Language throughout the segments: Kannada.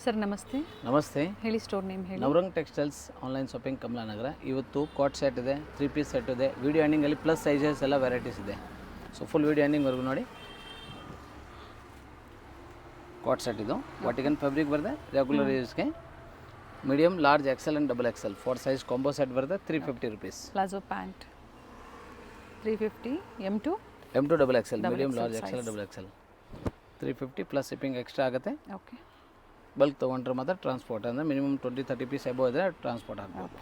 ಸರ್ ನಮಸ್ತೆ. ನಮಸ್ತೆ. ಹೇಳಿ, ಸ್ಟೋರ್ ನೇಮ್ ಹೇಳಿ. Navrang textiles online shopping Kamalanagar. ಇವತ್ತು ಕಾಟ್ ಸೆಟ್ ಇದೆ, 3 ಪೀಸ್ ಸೆಟ್ ಇದೆ, ವಿಡಿಯೋ ಎಂಡಿಂಗಲ್ಲಿ ಪ್ಲಸ್ ಸೈಜಸ್ ಎಲ್ಲ ವೆರೈಟೀಸ್ ಇದೆ. ಸೊ ಫುಲ್ ವಿಡಿಯೋ ಎಂಡಿಂಗ್ವರೆಗೂ ನೋಡಿ. ಕಾಟ್ ಸೆಟ್ ಇದು ವಾಟಿಕನ್ ಫ್ಯಾಬ್ರಿಕ್ ಬರುತ್ತೆ. ರೆಗ್ಯುಲರ್ ಯೂಸ್ಗೆ medium, large, XL and double XL 4 size combo set ಬರುತ್ತೆ. 350 rupees. Palazzo pant 350, M2 double XL, medium, large, XL, double XL 350 plus shipping extra ಆಗುತ್ತೆ. ಓಕೆ. ಬಲ್ಕ್ ತೊಗೊಂಡ್ರೆ ಮಾತ್ರ ಟ್ರಾನ್ಸ್ಪೋರ್ಟ್ ಅಂದರೆ ಮಿನಿಮಮ್ 20-30 ಪೀಸ್ ಎಬೋ ಇದ್ದರೆ ಟ್ರಾನ್ಸ್ಪೋರ್ಟ್ ಆಗ್ಬೋದು.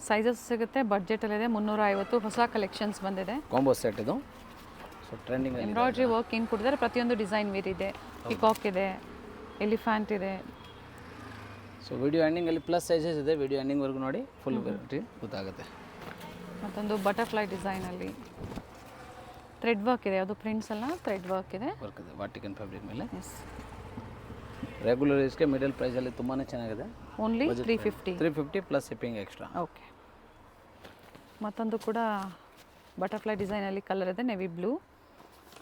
ಸೈಜಸ್ ಸಿಗುತ್ತೆ, ಬಡ್ಜೆಟಲ್ಲಿದೆ. 350 ಹೊಸ ಕಲೆಕ್ಷನ್ಸ್ ಬಂದಿದೆ. ಕಾಂಬೋ ಸೆಟ್ ಇದು. ಸೊ ಟ್ರೆಂಡಿಂಗ್ ಎಂಬ್ರಾಯ್ಡ್ರಿ ವರ್ಕ್ ಏನು ಕೊಟ್ಟಿದ್ದಾರೆ, ಪ್ರತಿಯೊಂದು ಡಿಸೈನ್ ವೇರ್ ಇದೆ. ಪಿಕಾಕ್ ಇದೆ, ಎಲಿಫ್ಯಾಂಟ್ ಇದೆ. ಸೊ ವಿಡಿಯೋ ಎಂಡಿಂಗಲ್ಲಿ ಪ್ಲಸ್ ಸೈಜಸ್ ಇದೆ. ವಿಡಿಯೋ ಎಂಡಿಂಗ್ವರೆಗೂ ನೋಡಿ, ಫುಲ್ ವೆರೈಟಿ ಗೊತ್ತಾಗುತ್ತೆ. ಮತ್ತೊಂದು ಬಟರ್ಫ್ಲೈ ಡಿಸೈನಲ್ಲಿ ಥ್ರೆಡ್ ವರ್ಕ್ ಇದೆ. ಅದು ಪ್ರಿಂಟ್ಸ್ ಎಲ್ಲ ಥ್ರೆಡ್ ವರ್ಕ್ ಇದೆ. ವಾಟಿಕನ್ ಫ್ಯಾಬ್ರಿಕ್ ಮೇಲೆ. ಎಸ್. ರೆಗ್ಯುಲರ್ ಯೂಸ್ಗೆ ಮಿಡಲ್ ಪ್ರೈಸಲ್ಲಿ ತುಂಬಾ ಚೆನ್ನಾಗಿದೆ. Only 350 plus shipping extra. Okay. ಮತ್ತೊಂದು ಕೂಡ ಬಟರ್ಫ್ಲೈ ಡಿಸೈನಲ್ಲಿ ಕಲರ್ ಇದೆ, ನೆವಿ ಬ್ಲೂ.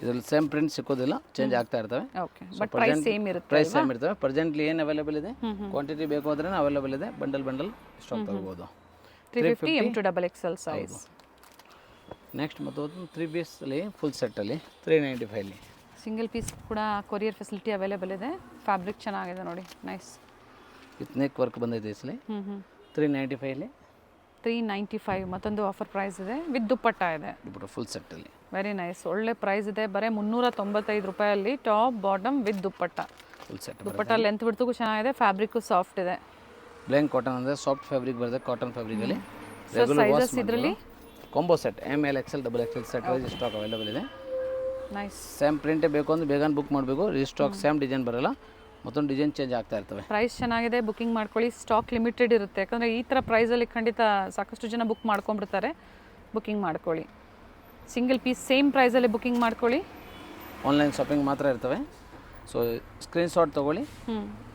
ಇದರಲ್ಲಿ ಸೇಮ್ ಪ್ರಿಂಟ್ ಸಿಕ್ಕೋದಿಲ್ಲ, ಚೇಂಜ್ ಆಗ್ತಾ ಇರ್ತವೆ. ಓಕೆ, ಬಟ್ ಪ್ರೈಸ್ ಸೇಮ್ ಇರುತ್ತೆ. ಪ್ರೈಸ್ ಸೇಮ್ ಇರ್ತವೆ. ಪ್ರೆಸೆಂಟ್ಲಿ ಏನು ಅವೈಲೇಬಲ್ ಇದೆ, ಕ್ವಾಂಟಿಟಿ ಬೇಕು ಅಂದ್ರೆ ಅವೈಲೇಬಲ್ ಇದೆ. ಬಂಡಲ್ ಸ್ಟಾಕ್ ತಗೋಬೋದು. 350 M2 double XL size. Next ಮತ್ತೊಂದು 3 ಪೀಸಲ್ಲಿ ಫುಲ್ ಸೆಟ್ಟಲ್ಲಿ 395. ಸಿಂಗಲ್ ಪೀಸ್ ಕೂಡ ಕೊರಿಯರ್ ಫೆಸಿಲಿಟಿ ಅವೈಲೇಬಲ್ ಇದೆ. ಫ್ಯಾಬ್ರಿಕ್ ಚೆನ್ನಾಗಿದೆ ನೋಡಿ, ನೈಸ್. ವಿತ್ ನೆಕ್ ವರ್ಕ್ ಬಂದಿದೆ ಈ ಸಲ. 395. 395 ಮತ್ತೊಂದು ಆಫರ್ ಪ್ರೈಸ್ ಇದೆ, ವಿತ್ ದುಪ್ಪಟ್ಟ ಇದೆ. ಫುಲ್ ಸೆಟ್ಟಲ್ಲಿ ವೆರಿ ನೈಸ್, ಒಳ್ಳೆ ಪ್ರೈಸ್ ಇದೆ. ಬರೀ 395 ರೂಪಾಯಲ್ಲಿ top bottom with dupatta. Full set. Dupatta length ಬಿಡ್ತಕ್ಕೂ ಚೆನ್ನಾಗಿದೆ, ಫ್ಯಾಬ್ರಿಕ್ಕು ಸಾಫ್ಟ್ ಇದೆ. ಬ್ಲ್ಯಾಂಕ್ ಕಾಟನ್ ಅಂದರೆ ಸಾಫ್ಟ್ ಫ್ಯಾಬ್ರಿಕ್ ಬರುತ್ತೆ. ಕಾಟನ್ ಫ್ಯಾಬ್ರಿಕಲ್ಲಿ ಸೈಜಸ್ ಇದರಲ್ಲಿ combo set ML XL double XL set wise stock available ಇದೆ. ನೈಸ್. ಸೇಮ್ ಪ್ರಿಂಟೇ ಬೇಕು ಅಂದ್ರೆ ಬೇಗ ಬುಕ್ ಮಾಡಬೇಕು. ರೀಸ್ಟಾಕ್ ಸೇಮ್ ಡಿಸೈನ್ ಬರೋಲ್ಲ, ಮತ್ತೊಂದು ಡಿಸೈನ್ ಚೇಂಜ್ ಆಗ್ತಾ ಇರ್ತವೆ. ಪ್ರೈಸ್ ಚೆನ್ನಾಗಿದೆ, ಬುಕಿಂಗ್ ಮಾಡ್ಕೊಳ್ಳಿ. ಸ್ಟಾಕ್ ಲಿಮಿಟೆಡ್ ಇರುತ್ತೆ, ಯಾಕಂದರೆ ಈ ಥರ ಪ್ರೈಸಲ್ಲಿ ಖಂಡಿತ ಸಾಕಷ್ಟು ಜನ ಬುಕ್ ಮಾಡ್ಕೊಂಡ್ಬಿಡ್ತಾರೆ. ಬುಕಿಂಗ್ ಮಾಡ್ಕೊಳ್ಳಿ. ಸಿಂಗಲ್ ಪೀಸ್ ಸೇಮ್ ಪ್ರೈಸಲ್ಲಿ ಬುಕಿಂಗ್ ಮಾಡ್ಕೊಳ್ಳಿ. ಆನ್ಲೈನ್ ಶಾಪಿಂಗ್ ಮಾತ್ರ ಇರ್ತವೆ. ಸೊ ಸ್ಕ್ರೀನ್ಶಾಟ್ ತೊಗೊಳ್ಳಿ,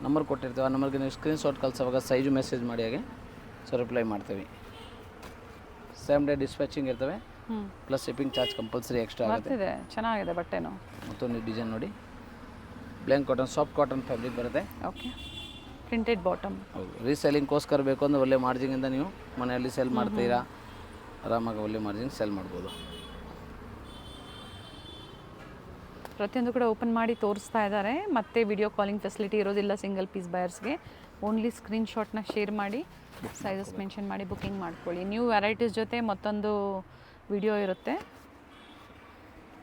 ನಂಬರ್ ಕೊಟ್ಟಿರ್ತೇವೆ. ಆ ನಂಬರ್ಗೆ ನೀವು ಸ್ಕ್ರೀನ್ಶಾಟ್ ಕಳಿಸೋವಾಗ ಸೈಜು ಮೆಸೇಜ್ ಮಾಡಿ ಹಾಗೆ, ಸೊ ರಿಪ್ಲೈ ಮಾಡ್ತೀವಿ. ಸೇಮ್ ಡೇ ಡಿಸ್ಪ್ಯಾಚಿಂಗ್ ಇರ್ತವೆ, plus shipping charge compulsory extra ಆಗುತ್ತೆ. ಚೆನ್ನಾಗಿದೆ ಬಟ್ಟೆನೂ. ಮತ್ತೊಂದು ಡಿಸೈನ್ ನೋಡಿ, blank cotton, soft cotton fabric ಬರುತ್ತೆ. ಓಕೆ. Printed bottom. ಹೌದು. ರೀಸೆಲ್ಲಿಂಗ್ಗೋಸ್ಕರ ಬೇಕು ಅಂದರೆ ಒಳ್ಳೆ ಮಾರ್ಜಿನಿಂದ ನೀವು ಮನೆಯಲ್ಲಿ ಸೆಲ್ ಮಾಡ್ತೀರಾ, ಆರಾಮಾಗಿ ಒಳ್ಳೆ ಮಾರ್ಜಿನ್ ಸೆಲ್ ಮಾಡ್ಬೋದು. ಪ್ರತಿಯೊಂದು ಕೂಡ ಓಪನ್ ಮಾಡಿ ತೋರಿಸ್ತಾ ಇದ್ದಾರೆ. ಮತ್ತೆ ವಿಡಿಯೋ ಕಾಲಿಂಗ್ ಫೆಸಿಲಿಟಿ ಇರೋದಿಲ್ಲ ಸಿಂಗಲ್ ಪೀಸ್ ಬಯರ್ಸ್ಗೆ. ಓನ್ಲಿ ಸ್ಕ್ರೀನ್ಶಾಟ್ನ ಶೇರ್ ಮಾಡಿ, ಸೈಜಸ್ ಮೆನ್ಷನ್ ಮಾಡಿ ಬುಕಿಂಗ್ ಮಾಡ್ಕೊಳ್ಳಿ. ನ್ಯೂ ವೆರೈಟೀಸ್ ಜೊತೆ ಮತ್ತೊಂದು ವಿಡಿಯೋ ಇರುತ್ತೆ.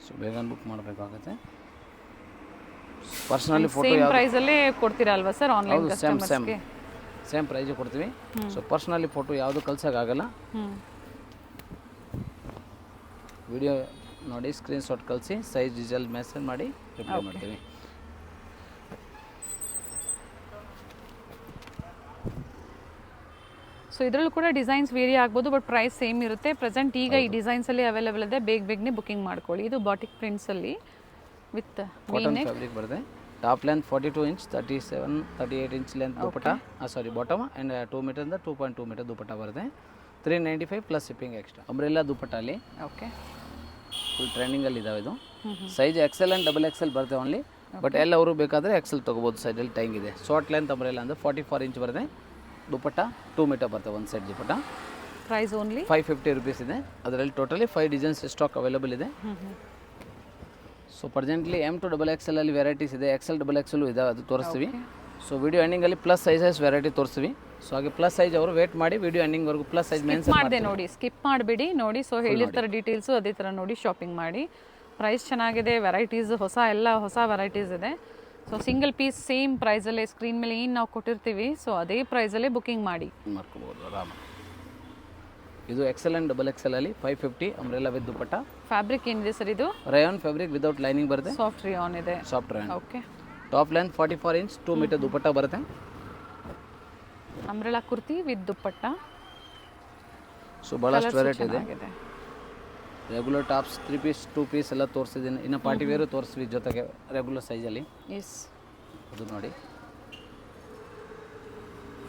ಸೊ ಬೇಗ ಬುಕ್ ಮಾಡಬೇಕಾಗುತ್ತೆ. ಪರ್ಸನಲಿ ಫೋಟೋ ಸೇಮ್ ಪ್ರೈಸಲ್ಲೇ ಕೊಡ್ತೀರಾ ಅಲ್ವಾ ಸರ್ ಆನ್ಲೈನ್ ಕಸ್ಟಮರ್ಸ್ಗೆ? ಸೇಮ್ ಪ್ರೈಸ್ ಕೊಡ್ತೀವಿ. ಸೊ ಪರ್ಸನಲಿ ಫೋಟೋ ಯಾವುದು ಕಳ್ಸೋಕ್ಕಾಗಲ್ಲ. ವಿಡಿಯೋ ನೋಡಿ ಸ್ಕ್ರೀನ್ಶಾಟ್ ಕಳಿಸಿ, ಸೈಜ್ ಡೀಟೇಲ್ ಮೆಸೇಜ್ ಮಾಡಿ ರಿಪ್ಲೈ ಮಾಡ್ತೀವಿ. ಸೊ ಇದರಲ್ಲೂ ಕೂಡ ಡಿಸೈನ್ಸ್ ವೇರಿ ಆಗ್ಬೋದು, ಬಟ್ ಪ್ರೈಸ್ ಸೇಮ್ ಇರುತ್ತೆ. ಪ್ರೆಸೆಂಟ್ ಈಗ ಈ ಡಿಸೈನ್ಸಲ್ಲಿ ಅವೈಲೇಬಲ್ ಇದೆ, ಬೇಗನೆ ಬುಕಿಂಗ್ ಮಾಡ್ಕೊಳ್ಳಿ. ಇದು ಬಾಟಿಕ್ ಪ್ರಿಂಟ್ಸಲ್ಲಿ ವಿತ್ ಕಾಟನ್ ಫ್ಯಾಬ್ರಿಕ್ ಬರುತ್ತೆ. Top length 42 inch, 37-38 inch length dupatta, bottom and 2 ಮೀಟರಿಂದ 2.2 ಮೀಟರ್ ದುಪಟ್ಟ ಬರುತ್ತೆ. 395 plus shipping extra. Umbrella dupatta ಅಲ್ಲಿ. ಓಕೆ. ಫುಲ್ ಟ್ರೆಂಡಿಂಗಲ್ಲಿ ಇದಾವೆ. ಇದು size Excel and double Excel ಬರುತ್ತೆ ಓನ್ಲಿ, ಬಟ್ ಎಲ್ಲವರು ಬೇಕಾದರೆ ಎಕ್ಸೆಲ್ ತೊಗೋಬೋದು. ಸೈಡಲ್ಲಿ ಟೈಂಗ್ ಇದೆ. ಶಾರ್ಟ್ ಲೆಂತ್ ಅಂಬ್ರೆಲ್ಲಾ ಅಂದರೆ 44 ಇಂಚ್ ಬರುತ್ತೆ. ದುಪಟ್ಟ 2 ಮೀಟರ್ ಬರುತ್ತೆ ಒಂದು side dupatta. Price only 550 rupees ಇದೆ. ಅದರಲ್ಲಿ ಟೋಟಲಿ 5 ಡಿಸೈನ್ಸ್ ಸ್ಟಾಕ್ ಅವೈಲೇಬಲ್ ಇದೆ. So presently M2 double XL ಅಲ್ಲಿ ವೆರೈಟೀಸ್ ಇದೆ, XL ಡಬಲ್ ಎಕ್ಸೆಲ್ ಇದೆ, ಅದು ತೋರಿಸ್ತೀವಿ. ಸೊ ವಿಡಿಯೋ ಎಂಡಿಂಗಲ್ಲಿ ಪ್ಲಸ್ ಸೈಜಸ್ ವೆರೈಟಿ ತೋರಿಸ್ತೀವಿ. ಸೊ ಹಾಗೆ ಪ್ಲಸ್ ಸೈಜ್ ಅವರು ವೇಟ್ ಮಾಡಿ ವಿಡಿಯೋ ಎಂಡಿಂಗ್ವರೆಗೂ ಪ್ಲಸ್ ಸೈಜ್ ಮೆನ್ಷನ್ ಮಾಡಿದೆ ನೋಡಿ, ಸ್ಕಿಪ್ ಮಾಡಬೇಡಿ ನೋಡಿ. ಸೊ ಹೇಳಿರ್ತಾರೆ ಡೀಟೇಲ್ಸು, ಅದೇ ಥರ ನೋಡಿ ಶಾಪಿಂಗ್ ಮಾಡಿ. ಪ್ರೈಸ್ ಚೆನ್ನಾಗಿದೆ, ವೆರೈಟೀಸ್ ಹೊಸ ವೆರೈಟೀಸ್ ಇದೆ. ಸೊ ಸಿಂಗಲ್ ಪೀಸ್ ಸೇಮ್ ಪ್ರೈಸಲ್ಲೇ ಸ್ಕ್ರೀನ್ ಮೇಲೆ ಏನು ನಾವು ಕೊಟ್ಟಿರ್ತೀವಿ, ಸೊ ಅದೇ ಪ್ರೈಸಲ್ಲೇ ಬುಕಿಂಗ್ ಮಾಡಿ ಮಾಡ್ಕೋಬೋದು ಆರಾಮ. ಇದು XL ಆ್ಯಂಡ್ ಡಬಲ್ ಎಕ್ಸೆಲ್ ಅಲ್ಲಿ 550 ಅಂಬ್ರೆಲ್ಲಾ ವಿತ್ ದುಪಟ್ಟ. ಫ್ಯಾಬ್ರಿಕ್ ಏನಿದೆ ಸರ್ ಇದು? ರಯಾನ್ ಫ್ಯಾಬ್ರಿಕ್ ವಿದೌಟ್ ಲೈನಿಂಗ್ ಬರುತ್ತೆ. ಸಾಫ್ಟ್ ರಿಯಾನ್ ಇದೆ. Soft rayon. Okay. Top length 44 inch, 2 meter dupatta ಬರುತ್ತೆ. Umbrella kurti with dupatta. So ಭಾಳಷ್ಟು ವೆರೈಟಿ ಇದೆ. ರೆಗ್ಯುಲರ್ ಟಾಪ್ಸ್ 3 ಪೀಸ್ 2 ಪೀಸ್ ಎಲ್ಲ ತೋರಿಸಿದ್ದೀನಿ. ಇನ್ನು ಪಾರ್ಟಿ ವೇರು ತೋರಿಸ್ವಿ ಜೊತೆಗೆ ರೆಗ್ಯುಲರ್ ಸೈಜಲ್ಲಿ. ಎಸ್. ಅದು ನೋಡಿ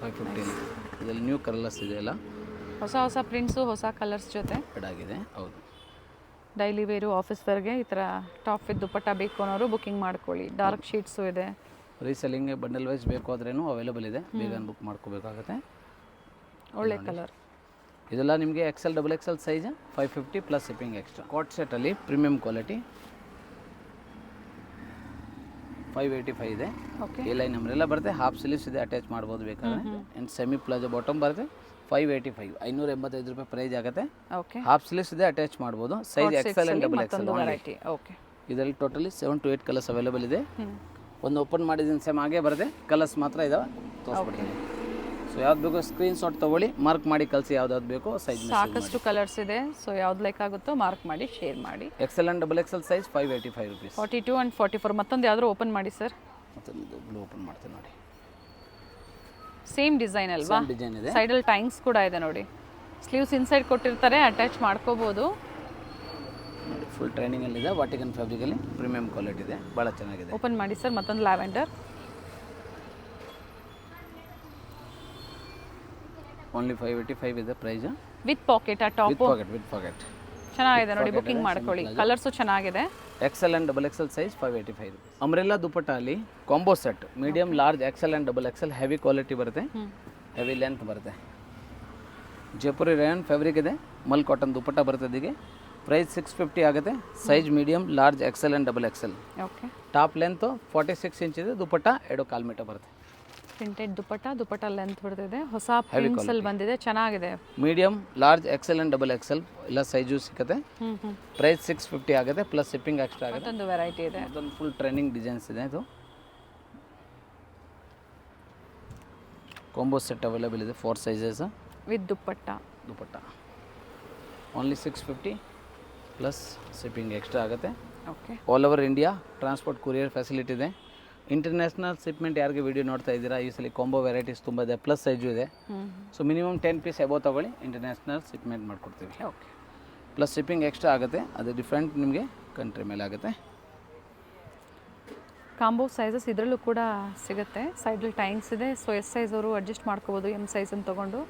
550. ಇದರಲ್ಲಿ ನ್ಯೂ ಕಲರ್ಸ್ ಇದೆ, ಎಲ್ಲ ಹೊಸ ಪ್ರಿಂಟ್ಸು, ಹೊಸ ಕಲರ್ಸ್ ಜೊತೆ ಆಗಿದೆ. ಹೌದು. ಡೈಲಿ ವೇರು, ಆಫೀಸ್ ವೇರ್ಗೆ ಈ ಥರ ಟಾಪ್ ವಿತ್ ದುಪ್ಪಟ್ಟ ಬೇಕು ಅನ್ನೋರು ಬುಕಿಂಗ್ ಮಾಡ್ಕೊಳ್ಳಿ. ಡಾರ್ಕ್ ಶೀಟ್ಸು ಇದೆ. ರೀಸೆಲ್ಲಿಂಗ್ಗೆ ಬಂಡಲ್ ವೈಸ್ ಬೇಕು ಆದ್ರೇನು ಅವೈಲೇಬಲ್ ಇದೆ, ಬೇಗ ಬುಕ್ ಮಾಡ್ಕೋಬೇಕಾಗುತ್ತೆ. ಒಳ್ಳೆ ಕಲರ್. ಇದೆಲ್ಲ ನಿಮಗೆ XL XXL size 550 plus shipping extra. Cot ಸೆಟ್ಟಲ್ಲಿ ಪ್ರೀಮಿಯಂ ಕ್ವಾಲಿಟಿ 585 ಇದೆ. ಓಕೆ, ಈ ಲೈನ್ ನಮ್ಮರೆಲ್ಲ ಬರುತ್ತೆ. ಹಾಫ್ ಸ್ಲೀವ್ಸ್ ಇದೆ, ಅಟ್ಯಾಚ್ ಮಾಡ್ಬೋದು ಬೇಕಾದ್ರೆ. ಆ್ಯಂಡ್ ಸೆಮಿ ಪ್ಲಾಜೋ ಬಾಟಮ್ ಬರುತ್ತೆ 585, 585 ರೂಪಾಯಿ ಪ್ರೈಸ್ ಆಗುತ್ತೆ. ಓಕೆ, ಹಾಫ್ ಸ್ಲೀವ್ಸ್ ಇದೆ, ಅಟ್ಯಾಚ್ ಮಾಡ್ಬೋದು. Size XL and XXL variety. Okay, ಇದರಲ್ಲಿ ಟೋಟಲಿ 7 to 8 ಕಲರ್ಸ್ ಅವೈಲೇಬಲ್ ಇದೆ. ಒಂದು ಓಪನ್ ಮಾಡಿದ್ದೀನಿ ಸೇಮ್ ಹಾಗೆ ಬರುತ್ತೆ, ಕಲರ್ಸ್ ಮಾತ್ರ ಇದಾವೆ, ತೋರಿಸ್ಬಿಡ್ತೀನಿ. ಸೊ ಯಾವ್ದು ಬೇಕೋ ಸ್ಕ್ರೀನ್ಶಾಟ್ ತೊಗೊಳ್ಳಿ, ಮಾರ್ಕ್ ಮಾಡಿ ಕಳಿಸಿ ಯಾವ್ದಾದ್ರು ಬೇಕೋ ಸೈಜ್. ಸಾಕಷ್ಟು ಕಲರ್ಸ್ ಇದೆ, ಸೊ ಯಾವ್ದು ಲೈಕ್ ಆಗುತ್ತೋ ಮಾರ್ಕ್ ಮಾಡಿ ಶೇರ್ ಮಾಡಿ. XL and XXL size 585 rupees. 42 and 44. ಮತ್ತೊಂದು ಯಾವ್ದಾದ್ರು ಓಪನ್ ಮಾಡಿ ಸರ್. ಮತ್ತೊಂದು ಬ್ಲೂ ಓಪನ್ ಮಾಡ್ತೀನಿ ನೋಡಿ. ಸೇಮ್ ಡಿಸೈನ್ ಅಲ್ವಾ? ಡಿಸೈನ್ ಇದೆ. ಸೈಡಲ್ಲಿ ಟೈಂಗ್ಸ್ ಕೂಡ ಇದೆ ನೋಡಿ. ಸ್ಲೀವ್ಸ್ ಇನ್ಸೈಡ್ ಕೊಟ್ಟಿರ್ತಾರೆ, ಅಟ್ಯಾಚ್ ಮಾಡ್ಕೋಬಹುದು. ಫುಲ್ ಟ್ರೈನಿಂಗಲ್ಲಿ ಇದೆ, ವಾಟಿಕನ್ ಫ್ಯಾಬ್ರಿಕಲ್ಲಿ ಪ್ರೀಮಿಯಂ ಕ್ವಾಲಿಟಿ ಇದೆ, ಭಾಳ ಚೆನ್ನಾಗಿದೆ. ಓಪನ್ ಮಾಡಿ ಸರ್. ಮತ್ತೊಂದು ಲ್ಯಾವೆಂಡರ್. ಓನ್ಲಿ 585 ಇದೆ ಪ್ರೈಸ್. ವಿತ್ ಪಾಕೆಟ್ ಆ ಟಾಪ್ ವಿತ್ ಪಾಕೆಟ್ ಚೆನ್ನಾಗಿದೆ ನೋಡಿ, ಬುಕಿಂಗ್ ಮಾಡ್ಕೊಳ್ಳಿ. ಕಲರ್ಸು ಚೆನ್ನಾಗಿದೆ. XL and XXL size 585 rupees. Umbrella dupatta ಅಲ್ಲಿ combo set medium large XL and XXL heavy quality ಬರುತ್ತೆ, ಹೆವಿ ಲೆಂತ್ ಬರುತ್ತೆ. ಜೈಪುರಿ ರೇಯನ್ ಫ್ಯಾಬ್ರಿಕ್ ಇದೆ, ಮಲ್ ಕಾಟನ್ ದುಪಟ್ಟ ಬರುತ್ತೆ. ಇದಕ್ಕೆ ಪ್ರೈಸ್ 650 ಆಗುತ್ತೆ. Size medium large XL and XXL. Okay, top length 46 inch ಇದೆ. ದುಪಟ್ಟ 2.25 ಮೀಟರ್ ಬರುತ್ತೆ. ಪ್ರಿಂಟೆಡ್ ದುಪಟ್ಟ ಲೆಂತ್ ಬರ್ತಿದೆ. ಹೊಸ ಪ್ರಿಂಟ್ಸ್ ಅಲ್ಲಿ ಬಂದಿದೆ, ಚೆನ್ನಾಗಿದೆ. Medium large XL and XXL ಎಲ್ಲ ಸೈಜು ಸಿಗುತ್ತೆ. ಪ್ರೈಸ್ 650 ಆಗುತ್ತೆ, ಪ್ಲಸ್ ಶಿಪ್ಪಿಂಗ್ ಎಕ್ಸ್ಟ್ರಾ ಆಗುತ್ತೆ. ಮತ್ತೊಂದು ವೆರೈಟಿ ಇದೆ, ಅದೊಂದು ಫುಲ್ ಟ್ರೈನಿಂಗ್ ಡಿಸೈನ್ಸ್ ಇದೆ. ಇದು ಕಾಂಬೋ ಸೆಟ್ ಅವೈಲೇಬಲ್ ಇದೆ, 4 sizes with dupatta. Only 650 plus shipping extra ಆಗುತ್ತೆ. Okay, all over India transport courier facility ಇದೆ. ಇಂಟರ್ನ್ಯಾಷನಲ್ ಶಿಪ್ಮೆಂಟ್ ಯಾರಿಗೆ ವಿಡಿಯೋ ನೋಡ್ತಾ ಇದ್ದೀರಾ, ಈ ಸಲ ಕಾಂಬೋ ವೆರೈಟೀಸ್ ತುಂಬ ಇದೆ, ಪ್ಲಸ್ ಸೈಜು ಇದೆ. ಸೊ ಮಿನಿಮಮ್ 10 ಪೀಸ್ ಎಬೋ ತೊಗೊಳ್ಳಿ, ಇಂಟರ್ನ್ಯಾಷನಲ್ ಶಿಪ್ಮೆಂಟ್ ಮಾಡಿಕೊಡ್ತೀವಿ. ಓಕೆ, ಪ್ಲಸ್ ಶಿಪ್ಪಿಂಗ್ ಎಕ್ಸ್ಟ್ರಾ ಆಗುತ್ತೆ, ಅದು ಡಿಫ್ರೆಂಟ್ ನಿಮಗೆ ಕಂಟ್ರಿ ಮೇಲೆ ಆಗುತ್ತೆ. ಕಾಂಬೋ ಸೈಜಸ್ ಇದರಲ್ಲೂ ಕೂಡ ಸಿಗುತ್ತೆ. ಸೈಡಲ್ಲಿ ಟೈಮ್ಸ್ ಇದೆ, ಸೊ ಎಸ್ ಸೈಜ್ ಅವರು ಅಡ್ಜಸ್ಟ್ ಮಾಡ್ಕೋಬೋದು, M ಸೈಜನ್ನು ತೊಗೊಂಡು.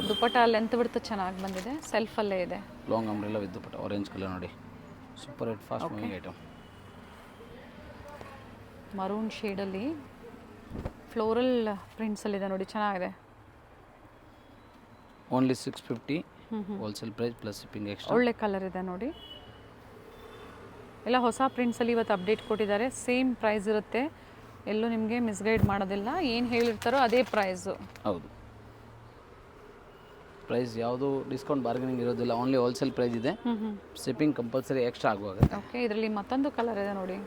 ದುಪಟ್ಟ ಲೆಂತ್ ಬಿಡ್ತು ಚೆನ್ನಾಗಿ ಬಂದಿದೆ, ಸೆಲ್ಫಲ್ಲೇ ಇದೆ. Long umbrella with dupatta orange colour ನೋಡಿ, super hit fast moving item. Maroon ಶೇಡಲ್ಲಿ ಫ್ಲೋರಲ್ ಪ್ರಿಂಟ್ಸಲ್ಲಿದೆ ನೋಡಿ, ಚೆನ್ನಾಗಿದೆ. Only 650 wholesale price plus shipping extra. ಒಳ್ಳೆ ಕಲರ್ ಇದೆ ನೋಡಿ. ಎಲ್ಲ ಹೊಸ ಪ್ರಿಂಟ್ಸಲ್ಲಿ ಇವತ್ತು ಅಪ್ಡೇಟ್ ಕೊಟ್ಟಿದ್ದಾರೆ. ಸೇಮ್ ಪ್ರೈಸ್ ಇರುತ್ತೆ, ಎಲ್ಲೂ ನಿಮಗೆ ಮಿಸ್ಗೈಡ್ ಮಾಡೋದಿಲ್ಲ. ಏನು ಹೇಳಿರ್ತಾರೋ ಅದೇ ಪ್ರೈಸು. ಹೌದು, ಪ್ರೈಸ್ ಯಾವುದು ಡಿಸ್ಕೌಂಟ್ ಬಾರ್ಗನಿಂಗ್ ಇರೋದಿಲ್ಲ, ಓನ್ಲಿ ಹೋಲ್ಸೇಲ್ ಪ್ರೈಸ್ ಇದೆ. ಶಿಪ್ಪಿಂಗ್ ಕಂಪಲ್ಸರಿ ಎಕ್ಸ್ಟ್ರಾ ಆಗುವಾಗುತ್ತೆ. ಓಕೆ, ಇದರಲ್ಲಿ ಮತ್ತೊಂದು ಕಲರ್ ಇದೆ ನೋಡಿ.